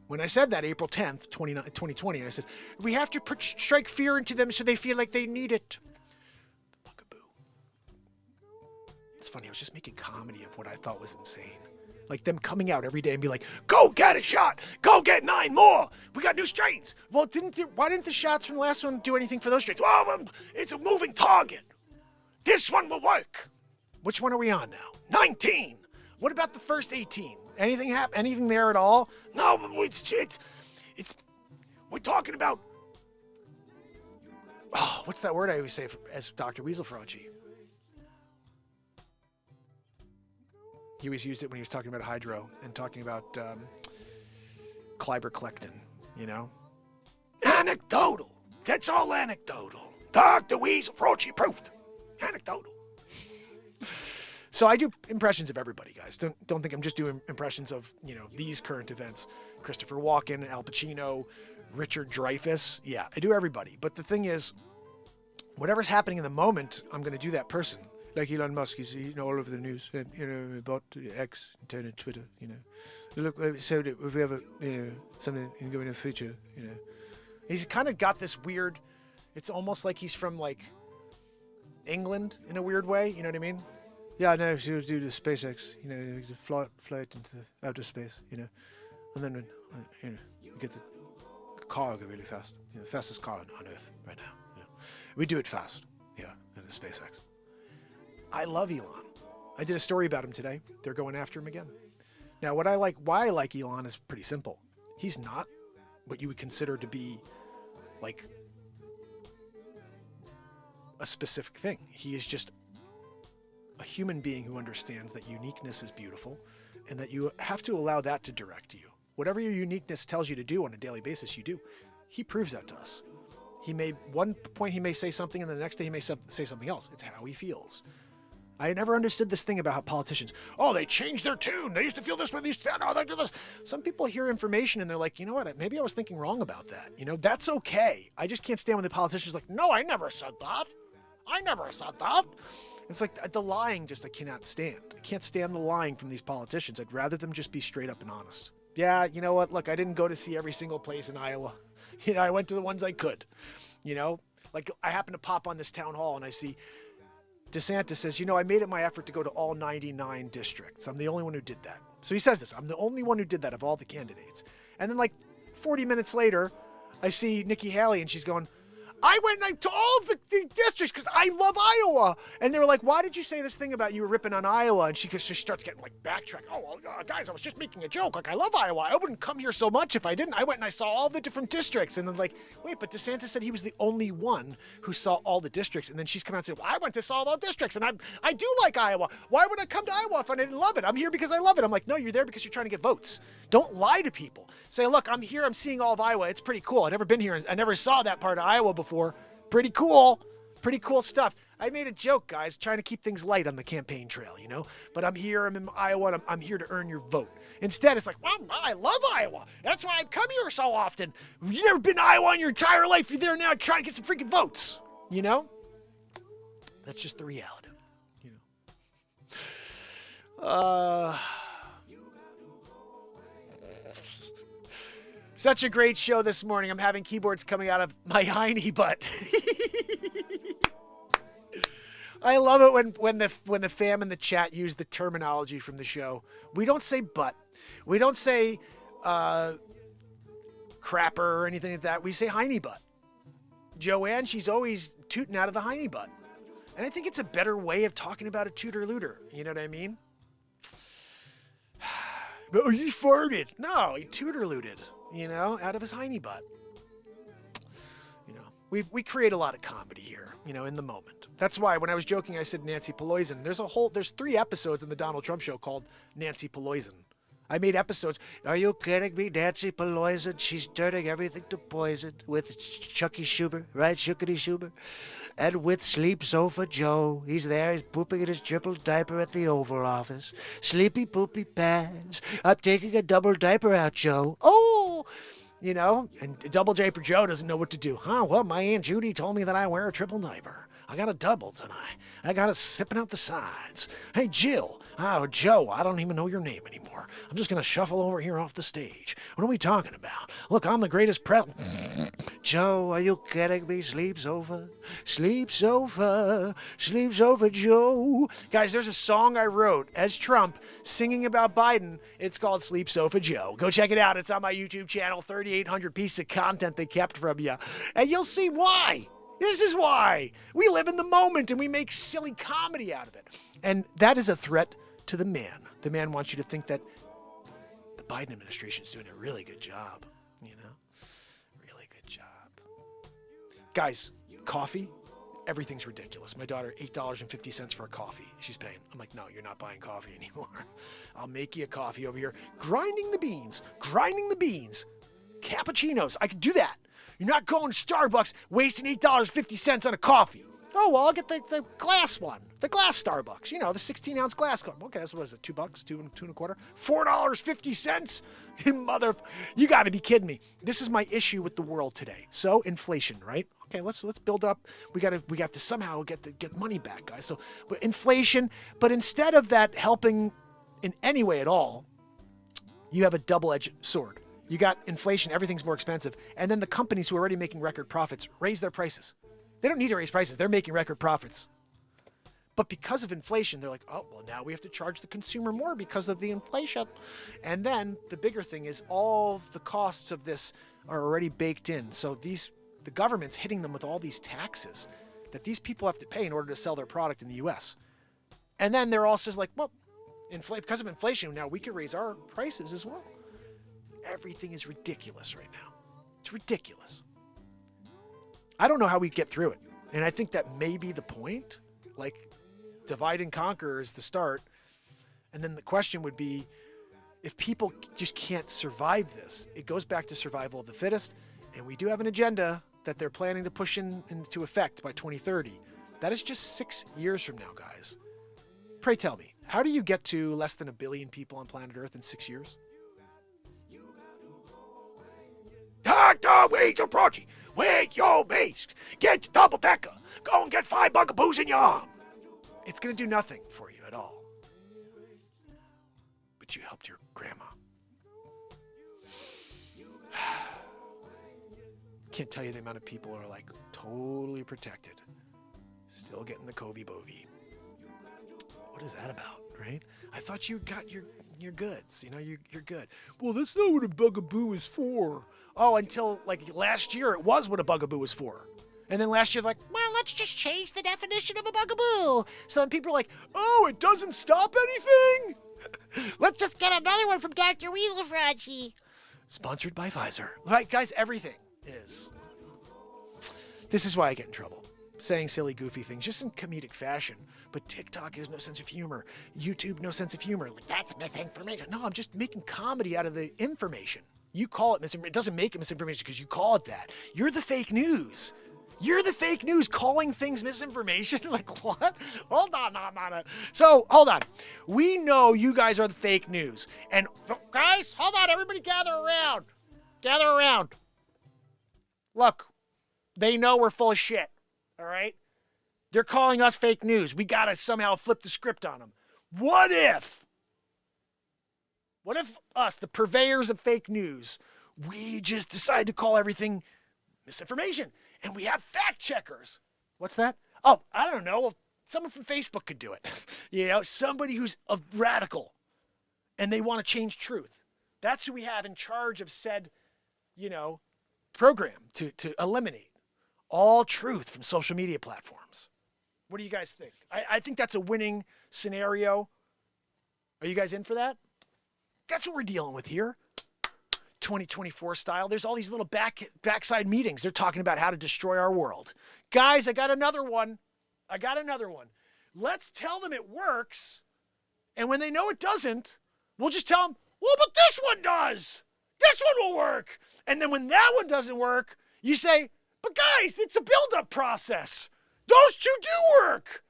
when I said that April 10th, 2020, I said, we have to strike fear into them so they feel like they need it. It's funny, I was just making comedy of what I thought was insane. Like them coming out every day and be like, go get a shot! Go get 9 more! We got new strains! Well, why didn't the shots from the last one do anything for those strains? Well, it's a moving target. This one will work. Which one are we on now? 19! What about the first 18? Anything happen? Anything there at all? No, it's we're talking about, oh, what's that word I always say as Dr. Weasel Fauci? He always used it when he was talking about hydro and talking about Cliber-Clectin, you know? Anecdotal. That's all anecdotal. Dr. Weasel Fauci approved. Anecdotal. So I do impressions of everybody, guys. Don't think I'm just doing impressions of, these current events. Christopher Walken, Al Pacino, Richard Dreyfuss. Yeah, I do everybody. But the thing is, whatever's happening in the moment, I'm going to do that person. Like Elon Musk, he's all over the news. About X, internet, Twitter. Look, so that if we have something going in the future, he's kind of got this weird. It's almost like he's from like England in a weird way. You know what I mean? Yeah, no, she was due to SpaceX. Fly it into outer space. And then you get the car go really fast. The fastest car on Earth right now. We do it fast. Yeah, in the SpaceX. I love Elon. I did a story about him today. They're going after him again. Now, why I like Elon is pretty simple. He's not what you would consider to be like a specific thing. He is just a human being who understands that uniqueness is beautiful and that you have to allow that to direct you. Whatever your uniqueness tells you to do on a daily basis, you do. He proves that to us. One point he may say something and the next day he may say something else. It's how he feels. I never understood this thing about how politicians, they changed their tune. They used to feel this way. They used to, they do this. Some people hear information and they're like, you know what? Maybe I was thinking wrong about that. That's okay. I just can't stand when the politician's like, no, I never said that. I never said that. It's like the lying I cannot stand. I can't stand the lying from these politicians. I'd rather them just be straight up and honest. Yeah, you know what? Look, I didn't go to see every single place in Iowa. I went to the ones I could. Like I happened to pop on this town hall and I see DeSantis says, I made it my effort to go to all 99 districts. I'm the only one who did that. So he says this, I'm the only one who did that of all the candidates. And then like 40 minutes later, I see Nikki Haley and she's going, I went to all of the districts because I love Iowa. And they were like, why did you say this thing about you were ripping on Iowa? And she starts getting like backtrack. Oh, well, guys, I was just making a joke. Like, I love Iowa. I wouldn't come here so much if I didn't. I went and I saw all the different districts. And then like, wait, but DeSantis said he was the only one who saw all the districts. And then she's come out and said, well, I went to saw all the districts. And I do like Iowa. Why would I come to Iowa if I didn't love it? I'm here because I love it. I'm like, no, you're there because you're trying to get votes. Don't lie to people. Say, look, I'm here. I'm seeing all of Iowa. It's pretty cool. I've never been here. I never saw that part of Iowa before. Pretty cool stuff. I made a joke, guys, trying to keep things light on the campaign trail, But I'm here, I'm in Iowa, and I'm here to earn your vote. Instead, it's like, well, I love Iowa. That's why I come here so often. You've never been to Iowa in your entire life. You're there now trying to get some freaking votes, That's just the reality, Such a great show this morning. I'm having keyboards coming out of my hiney butt. I love it when the fam in the chat use the terminology from the show. We don't say butt. We don't say crapper or anything like that. We say hiney butt. Joanne, she's always tooting out of the hiney butt. And I think it's a better way of talking about a tutor-looter. You know what I mean? Oh, he farted. No, he tutor-looted, out of his hiney butt. We create a lot of comedy here, in the moment. That's why when I was joking, I said Nancy Pelosi. There's 3 episodes in the Donald Trump show called Nancy Pelosi. I made episodes. Are you kidding me? Nancy Pelosi, she's turning everything to poison with Chucky Schumer, right? Chuckity Schumer. And with Sleep Sofa Joe. He's there. He's pooping in his triple diaper at the Oval Office. Sleepy poopy pants. I'm taking a double diaper out, Joe. Oh! And Double Diaper Joe doesn't know what to do. Well, my Aunt Judy told me that I wear a triple diaper. I got a double tonight. I got it sipping out the sides. Hey, Jill. Joe, I don't even know your name anymore. I'm just going to shuffle over here off the stage. What are we talking about? Look, I'm the greatest Joe, are you kidding me? Sleep sofa. Sleep sofa. Sleep sofa, Joe. Guys, there's a song I wrote as Trump singing about Biden. It's called Sleep Sofa Joe. Go check it out. It's on my YouTube channel. 3,800 pieces of content they kept from you. And you'll see why. This is why. We live in the moment and we make silly comedy out of it. And that is a threat to the man. The man wants you to think that the Biden administration is doing a really good job. Really good job. Guys, coffee, everything's ridiculous. My daughter, $8.50 for a coffee. She's paying. I'm like, no, you're not buying coffee anymore. I'll make you a coffee over here. Grinding the beans. Cappuccinos. I could do that. You're not going to Starbucks wasting $8.50 on a coffee. Oh, well, I'll get the glass one. The glass Starbucks. The 16-ounce glass cup. Okay, that's what is it, $2? $2.25? $4.50? You got to be kidding me. This is my issue with the world today. So, inflation, right? Okay, let's build up. We have to somehow get money back, guys. So, but inflation, but instead of that helping in any way at all, you have a double-edged sword. You got inflation, everything's more expensive. And then the companies who are already making record profits raise their prices. They don't need to raise prices. They're making record profits. But because of inflation, they're like, oh, well, now we have to charge the consumer more because of the inflation. And then the bigger thing is all the costs of this are already baked in. So the government's hitting them with all these taxes that these people have to pay in order to sell their product in the U.S. And then they're also like, well, because of inflation, now we can raise our prices as well. Everything is ridiculous right now. It's ridiculous. I don't know how we get through it. And I think that may be the point. Like, divide and conquer is the start. And then the question would be, if people just can't survive this, it goes back to survival of the fittest. And we do have an agenda that they're planning to push into effect by 2030. That is just 6 years from now, guys. Pray tell me, how do you get to less than 1 billion people on planet Earth in 6 years? Dr. Weeds approaching. Wake your beast. Get double decker. Go and get 5 bugaboos in your arm. It's going to do nothing for you at all. But you helped your grandma. Can't tell you the amount of people who are like totally protected. Still getting the Covey Bovey. What is that about, right? I thought you got your goods. You're good. Well, that's not what a bugaboo is for. Oh, until like last year, it was what a bugaboo was for. And then last year, like, well, let's just change the definition of a bugaboo. So then people are like, oh, it doesn't stop anything? Let's just get another one from Dr. Weaselfranchy. Sponsored by Pfizer. Right, guys, everything is. This is why I get in trouble. Saying silly, goofy things, just in comedic fashion. But TikTok has no sense of humor. YouTube, no sense of humor. Like, that's misinformation. No, I'm just making comedy out of the information. You call it misinformation. It doesn't make it misinformation because you call it that. You're the fake news. You're the fake news calling things misinformation? Like, what? Hold on. So, hold on. We know you guys are the fake news. And, guys, hold on. Everybody gather around. Gather around. Look, they know we're full of shit. All right? They're calling us fake news. We got to somehow flip the script on them. What if us, the purveyors of fake news, we just decide to call everything misinformation? And we have fact checkers. What's that? Oh, I don't know. Someone from Facebook could do it. Somebody who's a radical and they want to change truth. That's who we have in charge of said, program to eliminate all truth from social media platforms. What do you guys think? I think that's a winning scenario. Are you guys in for that? That's what we're dealing with here. 2024 style. There's all these little backside meetings. They're talking about how to destroy our world. Guys, I got another one. Let's tell them it works. And when they know it doesn't, we'll just tell them, well, but this one does. This one will work. And then when that one doesn't work, you say, but guys, it's a build-up process. Those two do work.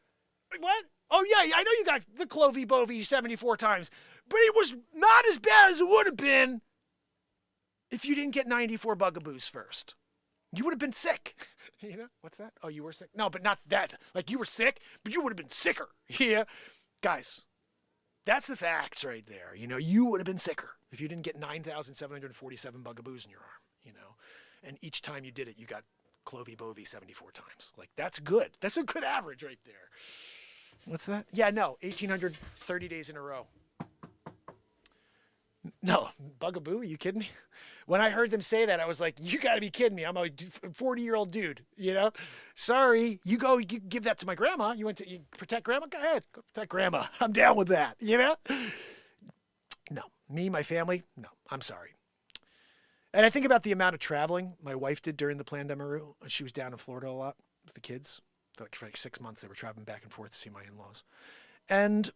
What? Oh, yeah, I know you got the Clovey Bovey 74 times, but it was not as bad as it would have been if you didn't get 94 bugaboos first. You would have been sick. You know, what's that? Oh, you were sick? No, but not that. Like, you were sick, but you would have been sicker. Yeah. Guys, that's the facts right there. You know, you would have been sicker if you didn't get 9,747 bugaboos in your arm, you know. And each time you did it, you got Clovey Bovey 74 times. Like, that's good. That's a good average right there. What's that? Yeah, no, 1,830 days in a row. No, bugaboo, are you kidding me? When I heard them say that, I was like, you got to be kidding me. I'm a 40-year-old dude, you know? Sorry, you give that to my grandma. You protect grandma? Go ahead, go protect grandma. I'm down with that, you know? No, me, my family, no, I'm sorry. And I think about the amount of traveling my wife did during the pandemic. She was down in Florida a lot with the kids. For like 6 months, they were traveling back and forth to see my in-laws. And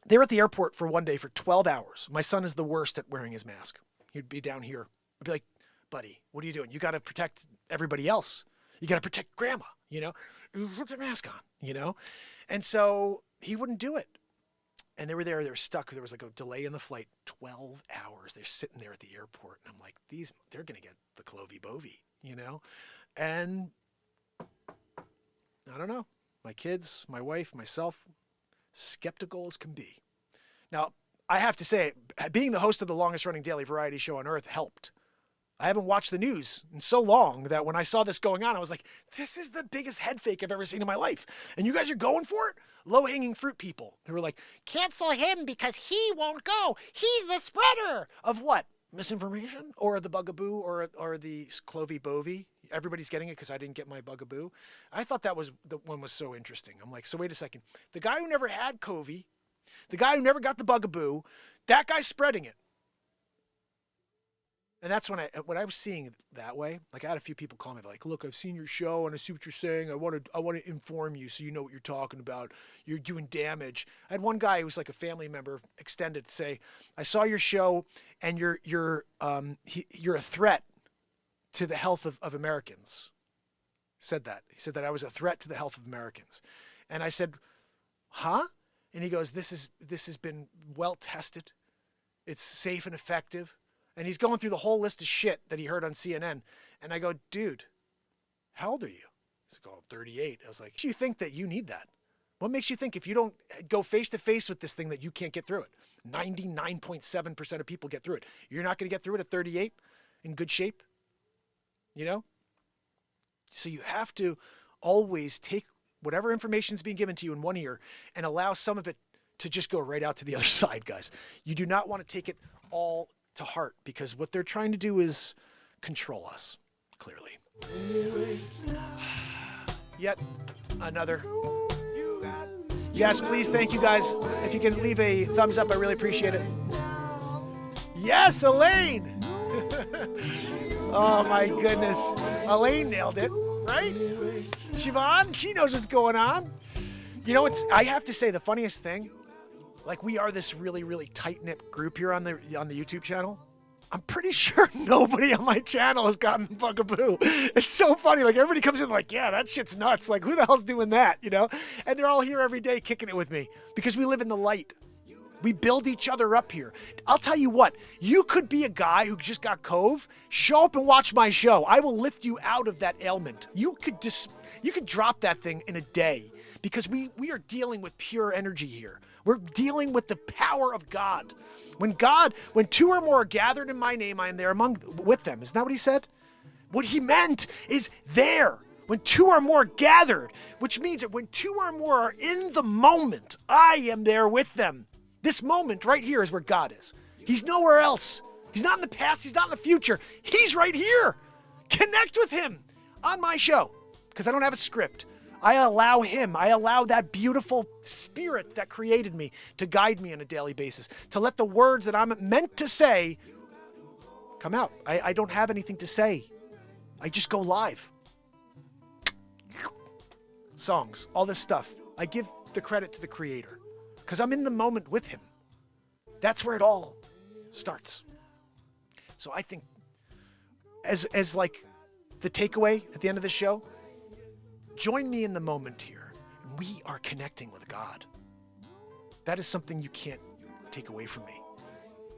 they were at the airport for one day for 12 hours. My son is the worst at wearing his mask. He'd be down here. I'd be like, buddy, what are you doing? You got to protect everybody else. You got to protect grandma, you know? Put the mask on, you know? And so he wouldn't do it. And they were stuck. There was like a delay in the flight, 12 hours. They're sitting there at the airport. And I'm like, they're going to get the Clovey Bovey, you know? And I don't know. My kids, my wife, myself, skeptical as can be. Now, I have to say, being the host of the longest running daily variety show on earth helped. I haven't watched the news in so long that when I saw this going on, I was like, this is the biggest head fake I've ever seen in my life. And you guys are going for it? Low-hanging fruit people. They were like, cancel him because he won't go. He's the spreader of what? Misinformation? Or the bugaboo or the Clovey Bovey? Everybody's getting it because I didn't get my bugaboo. I thought that was the one was so interesting. I'm like, so wait a second. The guy who never had Covey, the guy who never got the bugaboo, that guy's spreading it. And that's when I was seeing it that way. Like, I had a few people call me like, look, I've seen your show and I see what you're saying. I want to inform you so you know what you're talking about. You're doing damage. I had one guy who was like a family member extended say, I saw your show and you're a threat to the health of Americans. Said that. He said that I was a threat to the health of Americans. And I said, huh? And he goes, this has been well tested. It's safe and effective. And he's going through the whole list of shit that he heard on CNN. And I go, dude, how old are you? He's like, oh, I'm 38. I was like, do you think that you need that? What makes you think if you don't go face to face with this thing that you can't get through it? 99.7% of people get through it. You're not going to get through it at 38 in good shape? You know? So you have to always take whatever information is being given to you in one ear and allow some of it to just go right out to the other side, guys. You do not want to take it all to heart because what they're trying to do is control us, clearly. Yet another. Yes, please, thank you guys. If you can leave a thumbs up, I really appreciate it. Yes, Elaine! Oh my goodness. Elaine nailed it, right? Siobhan, she knows what's going on. You know, I have to say the funniest thing, like we are this really, really tight-knit group here on the YouTube channel. I'm pretty sure nobody on my channel has gotten the bugaboo. It's so funny. Like everybody comes in like, yeah, that shit's nuts. Like who the hell's doing that, you know? And they're all here every day kicking it with me because we live in the light. We build each other up here. I'll tell you what, you could be a guy who just got Cove, show up and watch my show. I will lift you out of that ailment. You could drop that thing in a day because we are dealing with pure energy here. We're dealing with the power of God. When two or more are gathered in my name, I am there with them. Isn't that what he said? What he meant is there. When two or more gathered, which means that when two or more are in the moment, I am there with them. This moment right here is where God is. He's nowhere else. He's not in the past. He's not in the future. He's right here. Connect with him on my show because I don't have a script. I allow him, I allow that beautiful spirit that created me to guide me on a daily basis, to let the words that I'm meant to say come out. I don't have anything to say. I just go live. Songs, all this stuff. I give the credit to the creator because I'm in the moment with him. That's where it all starts. So I think as like the takeaway at the end of the show, join me in the moment here. We are connecting with God. That is something you can't take away from me.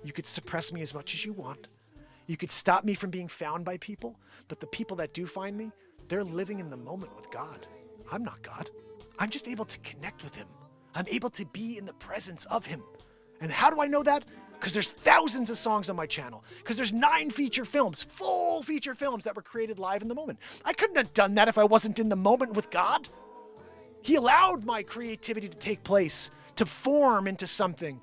You could suppress me as much as you want. You could stop me from being found by people, but the people that do find me, they're living in the moment with God. I'm not God. I'm just able to connect with him. I'm able to be in the presence of him. And how do I know that? Because there's thousands of songs on my channel. Because there's 9 feature films, full feature films that were created live in the moment. I couldn't have done that if I wasn't in the moment with God. He allowed my creativity to take place, to form into something.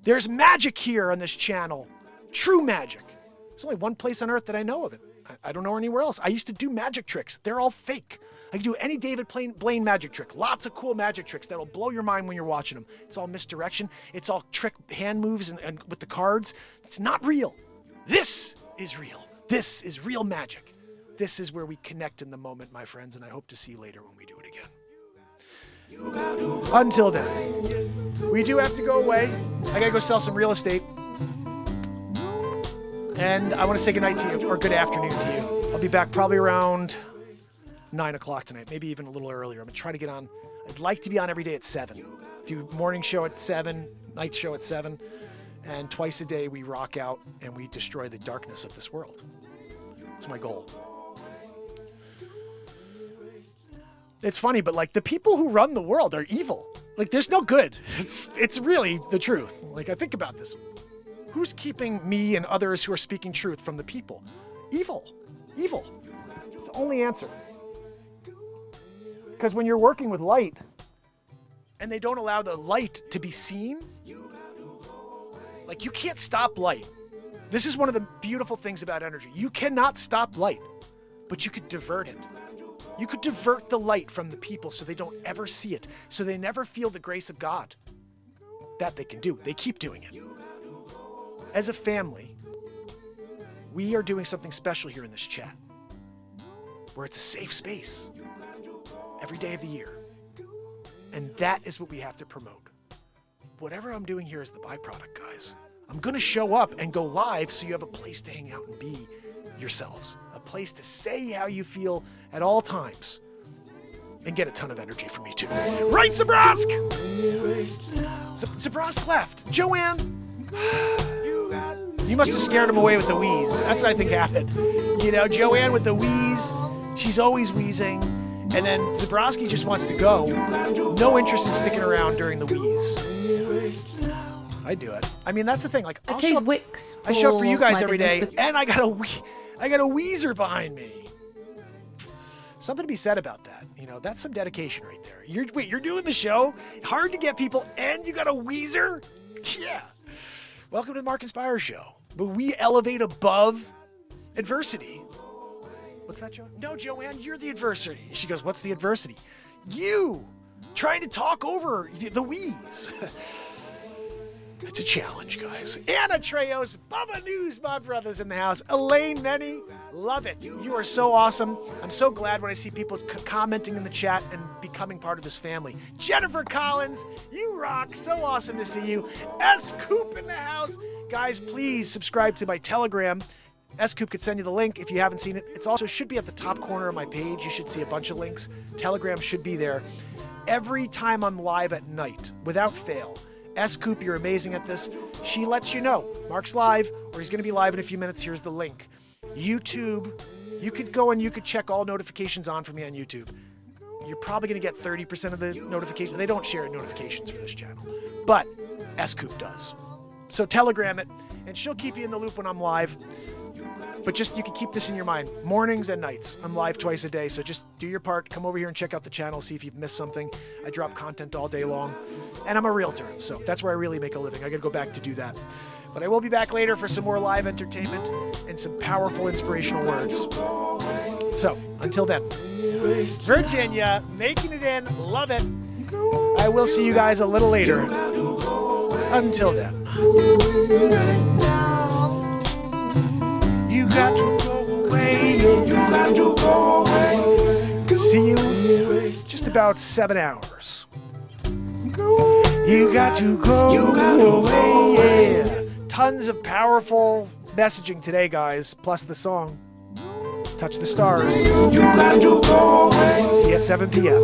There's magic here on this channel. True magic. There's only one place on earth that I know of it. I don't know anywhere else. I used to do magic tricks. They're all fake. I can do any David Blaine magic trick. Lots of cool magic tricks that'll blow your mind when you're watching them. It's all misdirection. It's all trick hand moves and with the cards. It's not real. This is real. This is real magic. This is where we connect in the moment, my friends, and I hope to see you later when we do it again. Until then, we do have to go away. I gotta go sell some real estate. And I want to say good night to you, or good afternoon to you. I'll be back probably around 9 o'clock tonight, maybe even a little earlier. I'm going to try to get on. I'd like to be on every day at 7. Do morning show at 7, night show at 7, and twice a day we rock out and we destroy the darkness of this world. That's my goal. It's funny, but like the people who run the world are evil. Like there's no good. It's really the truth. Like I think about this. Who's keeping me and others who are speaking truth from the people? Evil. Evil. It's the only answer. Because when you're working with light and they don't allow the light to be seen, like you can't stop light. This is one of the beautiful things about energy. You cannot stop light, but you could divert it. You could divert the light from the people so they don't ever see it, so they never feel the grace of God. That they can do. They keep doing it. As a family, we are doing something special here in this chat, where it's a safe space every day of the year. And that is what we have to promote. Whatever I'm doing here is the byproduct, guys. I'm going to show up and go live so you have a place to hang out and be yourselves, a place to say how you feel at all times, and get a ton of energy from me too. Right, Zabrask? Zabrask left. Joanne? You must have scared him away with the wheeze. That's what I think happened. You know, Joanne with the wheeze, she's always wheezing. And then Zabrowski just wants to go. No interest in sticking around during the wheeze. I do it. I mean, that's the thing. Like, I show up for you guys every day, and I got a wheezer behind me. Something to be said about that. You know, that's some dedication right there. You're doing the show. Hard to get people, and you got a wheezer? Yeah. Welcome to the Mark and Pires show. But we elevate above adversity. What's that, Joanne? No, Joanne, you're the adversity. She goes, what's the adversity? You trying to talk over the wheeze. It's a challenge, guys. Anna Treos, Bubba News, my brother's in the house. Elaine Nenny, love it. You are so awesome. I'm so glad when I see people commenting in the chat and becoming part of this family. Jennifer Collins, you rock. So awesome to see you. S. Coop in the house. Guys, please subscribe to my Telegram. S-Coop could send you the link if you haven't seen it. It's also should be at the top corner of my page. You should see a bunch of links. Telegram should be there. Every time I'm live at night, without fail, S-Coop, you're amazing at this. She lets you know, Mark's live, or he's going to be live in a few minutes. Here's the link. YouTube, you could go and you could check all notifications on for me on YouTube. You're probably going to get 30% of the notifications. They don't share notifications for this channel, but S-Coop does. So Telegram it, and she'll keep you in the loop when I'm live. But just, you can keep this in your mind. Mornings and nights. I'm live twice a day, so just do your part. Come over here and check out the channel, see if you've missed something. I drop content all day long. And I'm a realtor, so that's where I really make a living. I gotta go back to do that. But I will be back later for some more live entertainment and some powerful, inspirational words. So, until then. Virginia, making it in. Love it. I will see you guys a little later. Until then. You got to go away. You got to go away. See you in just about 7 hours. You got to go away. Yeah. Tons of powerful messaging today, guys. Plus the song. Touch the Stars. See you at 7 p.m.